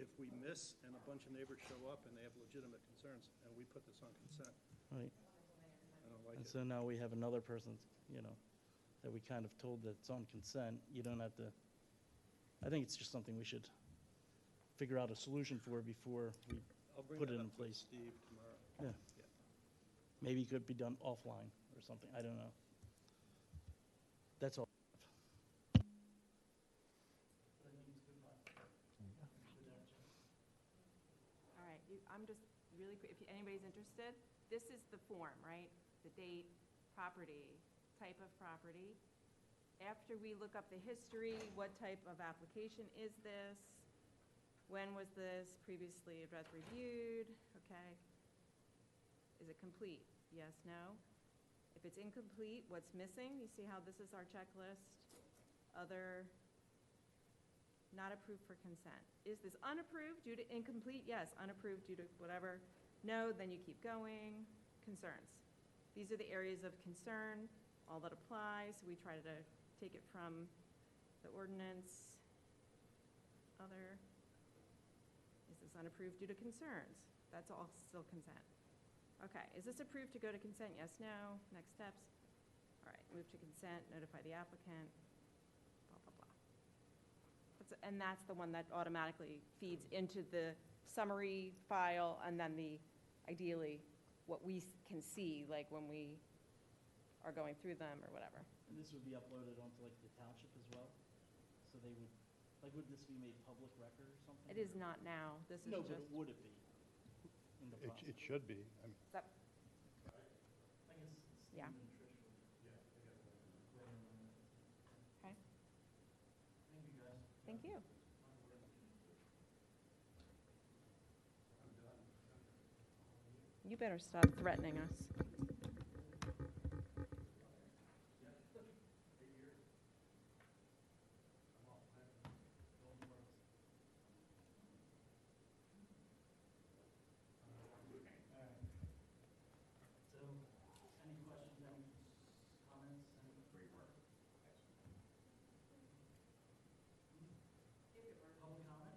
if we miss and a bunch of neighbors show up and they have legitimate concerns, and we put this on consent. Right. I don't like And it. so now we have another person, that we kind of told that it's on consent. You don't have to, I think it's just something we should figure out a solution for before we I'll bring put that it in up with place. Steve tomorrow. Yeah. Maybe it could be done offline or something, I don't know. That's all. All right, I'm just really quick, if anybody's interested, this is the form, right? The date, property, type of property. After we look up the history, what type of application is this? When was this previously addressed, reviewed? Okay. Is it complete? Yes, no? If it's incomplete, what's missing? You see how this is our checklist? Other, not approved for consent. Is this unapproved due to incomplete? Yes, unapproved due to whatever. No, then you keep going. Concerns. These are the areas of concern, all that applies. We try to take it from the ordinance. Other. Is this unapproved due to concerns? That's all still consent. Okay, is this approved to go to consent? Yes, no. Next steps. All right, move to consent, notify the applicant, blah, blah, blah. And that's the one that automatically feeds into the summary file, and then ideally, what we can see, like when we are going through them or whatever. And this would be uploaded onto like the township as well? So they would, would this be made public record or something? It is not now. This is No, just. but would it be in the process? It should be. That- I guess Steve Yeah. and Trish would. Okay, Thank you, guys. thank you. You better stop threatening us. So, any questions, any comments? Great work. Public comment?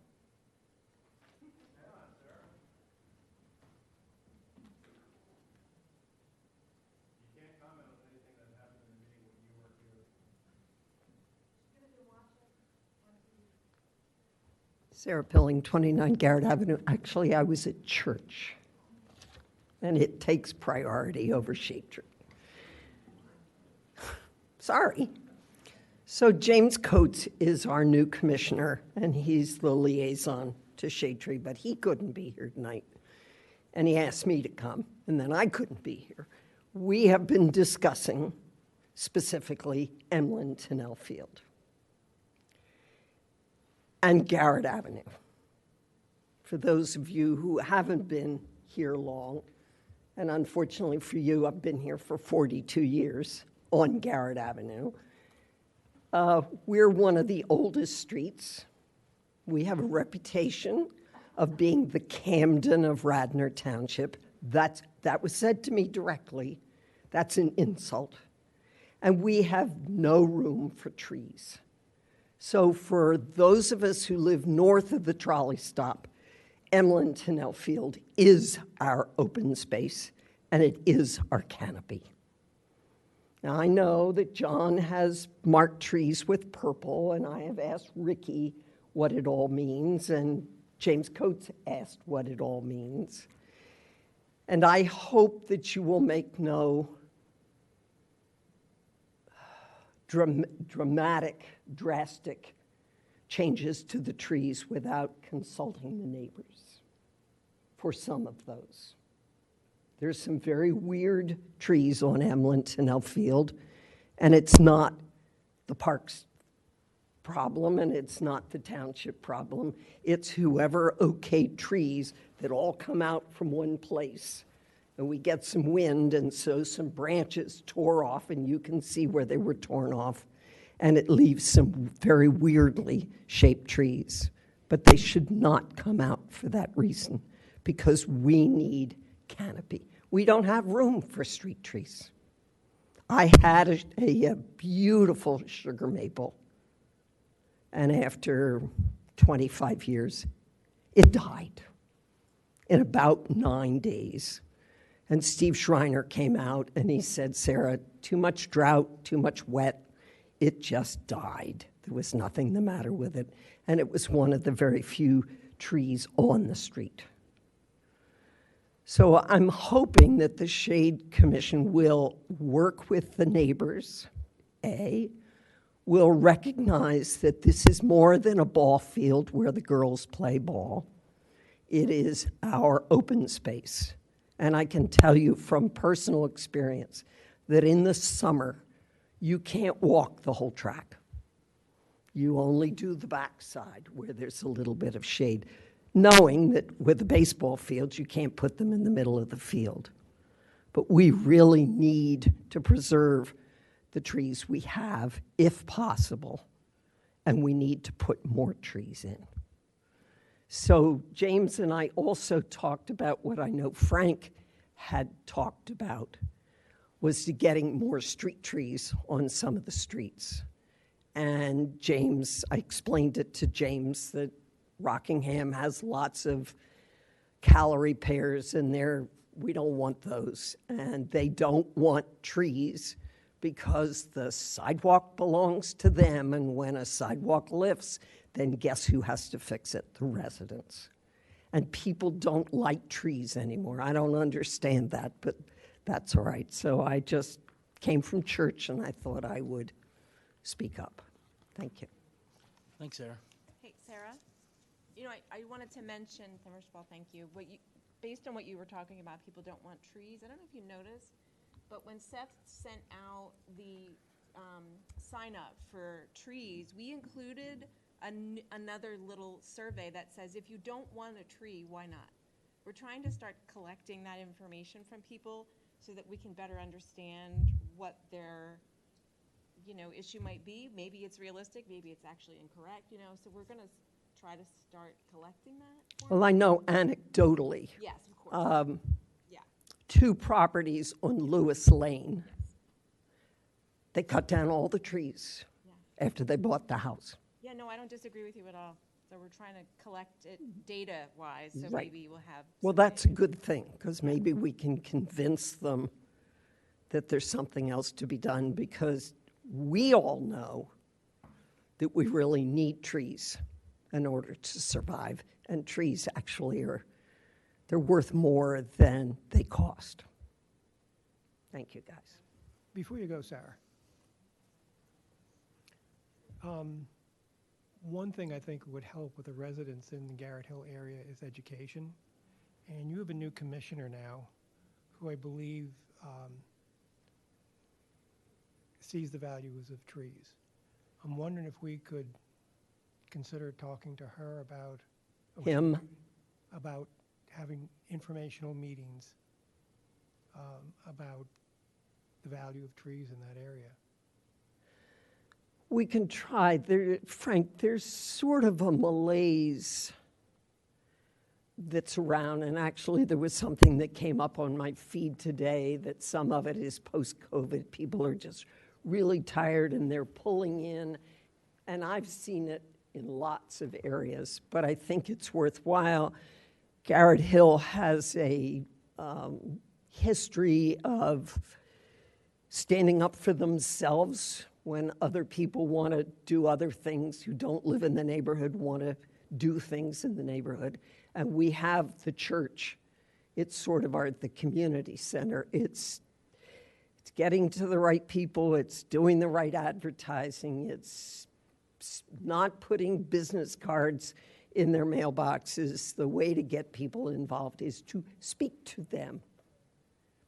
You can't comment on anything that happened in the meeting when you weren't here. Sarah Pilling, 29 Garrett Avenue. Actually, I was at church, and it takes priority over Shade Tree. Sorry. So James Coates is our new commissioner, and he's the liaison to Shade Tree, but he couldn't be here tonight. And he asked me to come, and then I couldn't be here. We have been discussing specifically Emlyn Tennell Field. and Garrett Avenue. For those of you who haven't been here long, and unfortunately for you, I've been here for 42 years on Garrett Avenue. We're one of the oldest streets. We have a reputation of being the Camden of Radnor Township. That was said to me directly. That's an insult. And we have no room for trees. So for those of us who live north of the trolley stop, Emlyn Tunnell Field is our open space, and it is our canopy. Now, I know that John has marked trees with purple, and I have asked Ricky what it all means, and James Coates asked what it all means. And I hope that you will make no dramatic, drastic changes to the trees without consulting the neighbors for some of those. There's some very weird trees on Emlyn Tunnell Field, and it's not the park's problem, and it's not the township problem. It's whoever okayed trees that all come out from one place. And we get some wind, and so some branches tore off, and you can see where they were torn off. And it leaves some very weirdly shaped trees. But they should not come out for that reason, because we need canopy. We don't have room for street trees. I had a beautiful sugar maple, and after 25 years, it died in about 9 days. And Steve Schreiner came out and he said, Sarah, too much drought, too much wet, it just died. There was nothing the matter with it. And it was one of the very few trees on the street. So I'm hoping that the Shade Commission will work with the neighbors, will recognize that this is more than a ball field where the girls play ball. It is our open space. And I can tell you from personal experience that in the summer, you can't walk the whole track. You only do the backside where there's a little bit of shade, knowing that with the baseball fields, you can't put them in the middle of the field. But we really need to preserve the trees we have, if possible, and we need to put more trees in. So James and I also talked about what I know Frank had talked about, was to getting more street trees on some of the streets. And James, I explained it to James that Rockingham has lots of calorie pears in there. We don't want those. And they don't want trees because the sidewalk belongs to them, and when a sidewalk lifts, then guess who has to fix it? The residents. And people don't like trees anymore. I don't understand that, but that's all right. So I just came from church, and I thought I would speak up. Thank you. Thanks, Sarah. Hey, Sarah, you know, I wanted to mention, first of all, thank you. Based on what you were talking about, people don't want trees. I don't know if you noticed, but when Seth sent out the sign up for trees, we included another little survey that says, if you don't want a tree, why not? We're trying to start collecting that information from people so that we can better understand what their, issue might be. Maybe it's realistic, maybe it's actually incorrect, so we're gonna try to start collecting that. Well, I know anecdotally. Yes, of course. Yeah. 2 properties on Lewis Lane, they cut down all the trees after they bought the house. Yeah, no, I don't disagree with you at all. So we're trying to collect it data-wise, so Right. maybe we'll have. Well, that's a good thing, because maybe we can convince them that there's something else to be done, because we all know that we really need trees in order to survive. And trees actually they're worth more than they cost. Thank you, guys. Before you go, Sarah, one thing I think would help with the residents in the Garrett Hill area is education. And you have a new commissioner now who I believe sees the values of trees. I'm wondering if we could consider talking to her about? Him? About having informational meetings about the value of trees in that area? We can try. Frank, there's sort of a malaise that's around, and actually there was something that came up on my feed today that some of it is post-COVID. People are just really tired and they're pulling in, and I've seen it in lots of areas, but I think it's worthwhile. Garrett Hill has a history of standing up for themselves when other people want to do other things who don't live in the neighborhood, want to do things in the neighborhood. And we have the church. It's sort of the community center. It's getting to the right people. It's doing the right advertising. It's not putting business cards in their mailboxes. The way to get people involved is to speak to them.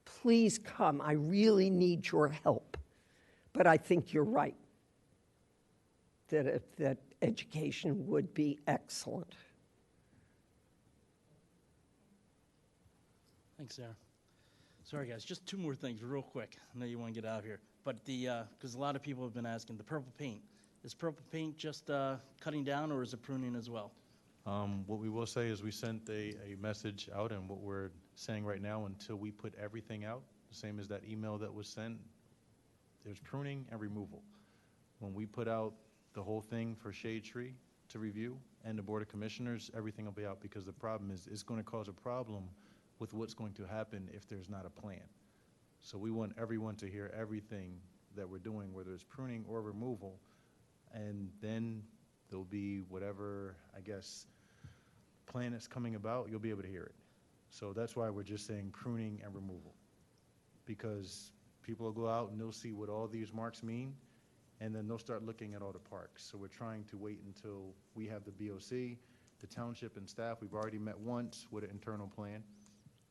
Please come. I really need your help. But I think you're right, that education would be excellent. Thanks, Sarah. Sorry, guys, just two more things real quick. I know you want to get out here. But because a lot of people have been asking, the purple paint, is purple paint just cutting down or is it pruning as well? What we will say is we sent a message out, and what we're saying right now, until we put everything out, the same as that email that was sent, there's pruning and removal. When we put out the whole thing for Shade Tree to review and the Board of Commissioners, everything will be out, because the problem is it's going to cause a problem with what's going to happen if there's not a plan. So we want everyone to hear everything that we're doing, whether it's pruning or removal, and then there'll be whatever, I guess, plan that's coming about, you'll be able to hear it. So that's why we're just saying pruning and removal, because people will go out and they'll see what all these marks mean, and then they'll start looking at all the parks. So we're trying to wait until we have the BOC, the township and staff. We've already met once with an internal plan.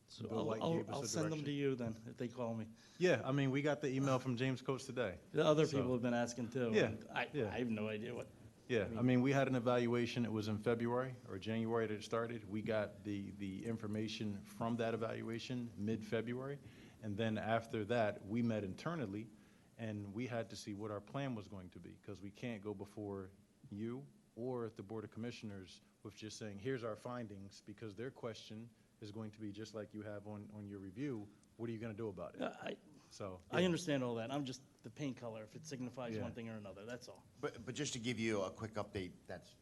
So Bill White gave us I'll a send them direction. to you then, if they call me. Yeah, I mean, we got the email from James Coates today. The other So- people have been asking too. Yeah, and I have no idea what. Yeah, I mean, we had an evaluation, it was in February or January that it started. We got the information from that evaluation mid-February. And then after that, we met internally, and we had to see what our plan was going to be, because we can't go before you or the Board of Commissioners with just saying, here's our findings, because their question is going to be just like you have on your review, what are you going to do about it? I understand all that. I'm just the paint color, if it signifies Yeah. one thing or another, that's all. But just to give you a quick update, that's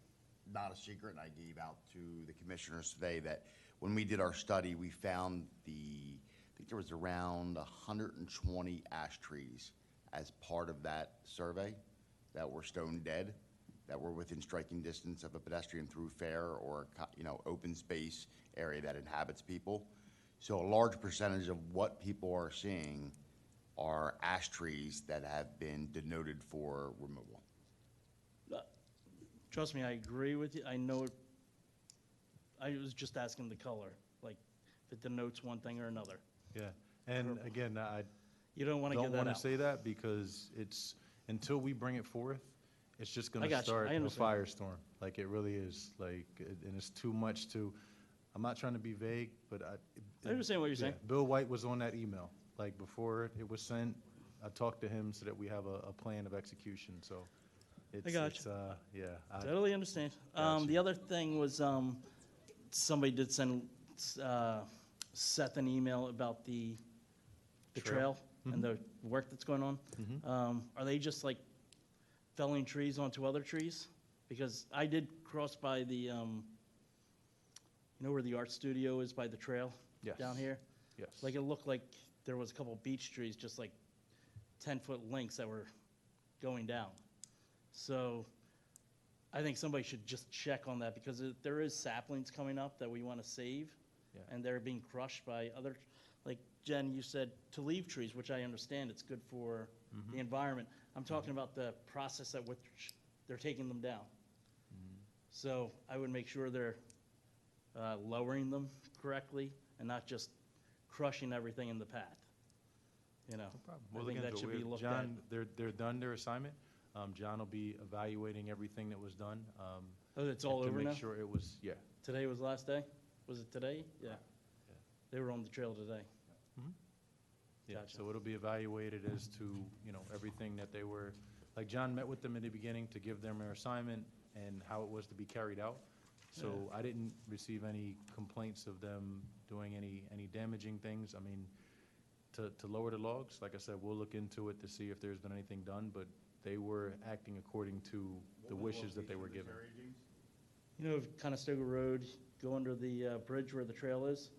not a secret, and I gave out to the commissioners today, that when we did our study, we found I think there was around 120 ash trees as part of that survey that were stone dead, that were within striking distance of a pedestrian thoroughfare or open space area that inhabits people. So a large percentage of what people are seeing are ash trees that have been denoted for removal. Trust me, I agree with you. I know it. I was just asking the color, like if it denotes one thing or another. Yeah, and again, I You don't want to get that want out. to say that, because it's, until we bring it forth, it's just I going to got you. start I a understand. firestorm. Like, it really is, like, and it's too much to, I'm not trying to be vague, but I understand what you're saying. Bill White was on that email, like, before it was sent. I talked to him so that we have a plan of execution, so it's, I got it's, you. yeah. Totally understand. Got The other thing was, somebody did send Seth an email about the trail and the work that's going on. Are they just like felling trees onto other trees? Because I did cross by the, you know where the art studio is by the trail? Yes. Down here? Yes. Like, it looked like there was a couple beech trees, just like 10-foot lengths that were going down. So I think somebody should just check on that, because there is saplings coming up that we want to save, and they're being crushed by other, like Jen, you said to leave trees, which I understand, it's good for the environment. I'm talking about the process at which they're taking them down. So I would make sure they're lowering them correctly and not just crushing everything in the path. You know, I We'll think look that into should it. be looked at. John, they're done their assignment. John will be evaluating everything that was done. Oh, it's all to over make now? sure it was, yeah. Today was the last day? Was it today? Yeah. They were on the trail today. Yeah, Gotcha. so it'll be evaluated as to, you know, everything that they were, like John met with them in the beginning to give them their assignment and how it was to be carried out. So Yeah. I didn't receive any complaints of them doing any damaging things. I mean, to lower the logs, like I said, we'll look into it to see if there's been anything done, but they were acting according to the wishes that they were given. You know, Conestoga Road, go under the bridge where the trail is?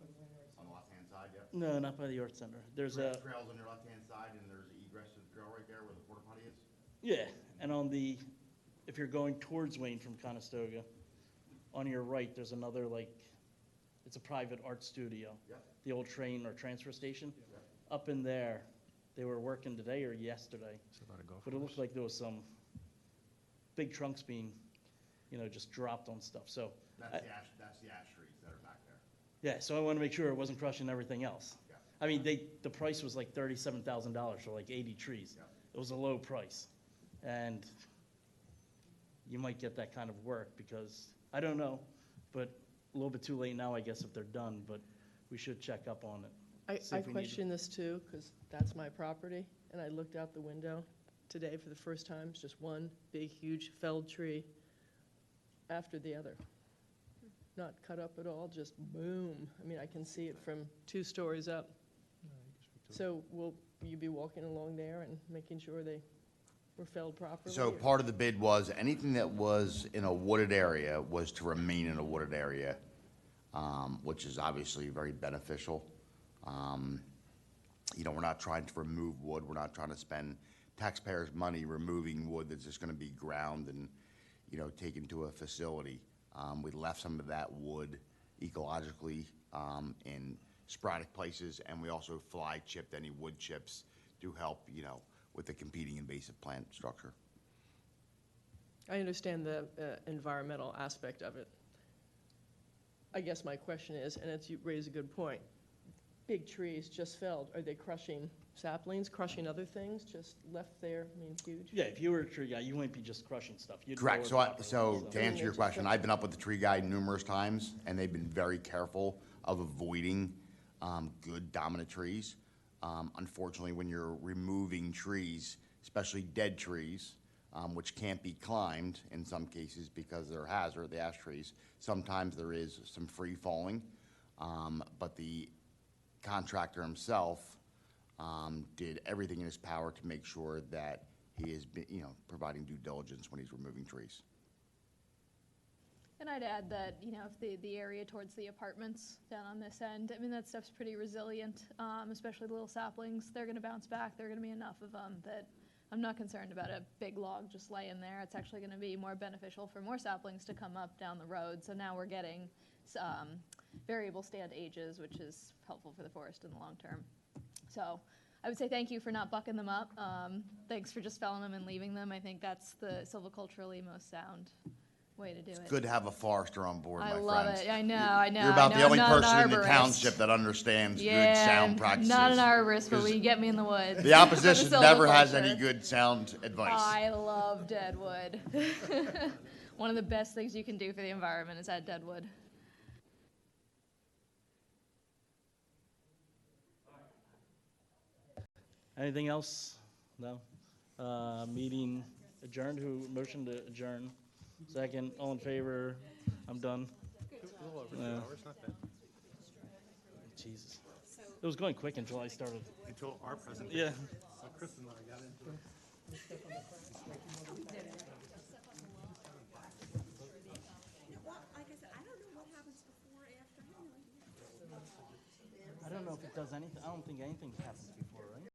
On the left-hand side, yep. No, not by the Art Center. There's a, Trails on your left-hand side, and there's an egress to the trail right there where the porta potty is. yeah, and on the, if you're going towards Wayne from Conestoga, on your right, there's another, like, it's a private art studio. Yep. The old train or transfer station. Yep. Up in there, they were working today or yesterday. But it looked like there was some big trunks being, you know, just dropped on stuff, so. That's the ash trees that are back there. Yeah, so I want to make sure it wasn't crushing everything else. Yeah. I mean, the price was like $37,000 for like 80 trees. Yeah. It was a low price. And you might get that kind of work because, I don't know, but a little bit too late now, I guess, if they're done, but we should check up on it. See I if we need to- question this too, because that's my property, and I looked out the window today for the first time. It's just one big, huge felled tree after the other. Not cut up at all, just boom. I mean, I can see it from 2 stories up. So will you be walking along there and making sure they were felled properly? So or- part of the bid was anything that was in a wooded area was to remain in a wooded area, which is obviously very beneficial. You know, we're not trying to remove wood. We're not trying to spend taxpayers' money removing wood that's just gonna be ground and, you know, taken to a facility. We left some of that wood ecologically, in sporadic places, and we also fly chipped any wood chips to help, you know, with the competing invasive plant structure. I understand the environmental aspect of it. I guess my question is, and you raise a good point, big trees just felled, are they crushing saplings, crushing other things, just left there, I mean, huge? Yeah, if you were a tree guy, you wouldn't be just crushing stuff. You'd Correct. lower So, properly, so to answer your question, I've been up with the tree guy numerous times, and they've been very careful of avoiding good dominant trees. Unfortunately, when you're removing trees, especially dead trees, which can't be climbed in some cases because they're a hazard, the ash trees, sometimes there is some free falling. But the contractor himself did everything in his power to make sure that he is, you know, providing due diligence when he's removing trees. And I'd add that, you know, if the area towards the apartments down on this end, I mean, that stuff's pretty resilient, especially the little saplings. They're going to bounce back. There are going to be enough of them that I'm not concerned about a big log just laying there. It's actually going to be more beneficial for more saplings to come up down the road. So now we're getting variable stand ages, which is helpful for the forest in the long term. So I would say thank you for not bucking them up. Thanks for just felling them and leaving them. I think that's the silviculturally most sound way to do it. Good to have a forester on board, my I friend. love it. I know. You're about I the know. only I'm not an person in the arborist. township that understands good Yeah, sound practices. not an arborist, but 'Cause will you get me in the woods? The opposition For the never has any silviculture. good sound advice. I love deadwood. One of the best things you can do for the environment is add deadwood. Anything else? No? Meeting adjourned. Who motioned to adjourn? Second, all in favor? I'm done. A little over 2 Yeah. hours, not bad. Jesus. It was going quick until I started. Until our presentation. Yeah. So Chris and I got into it. I don't know if it does anything. I don't think anything happens before, right?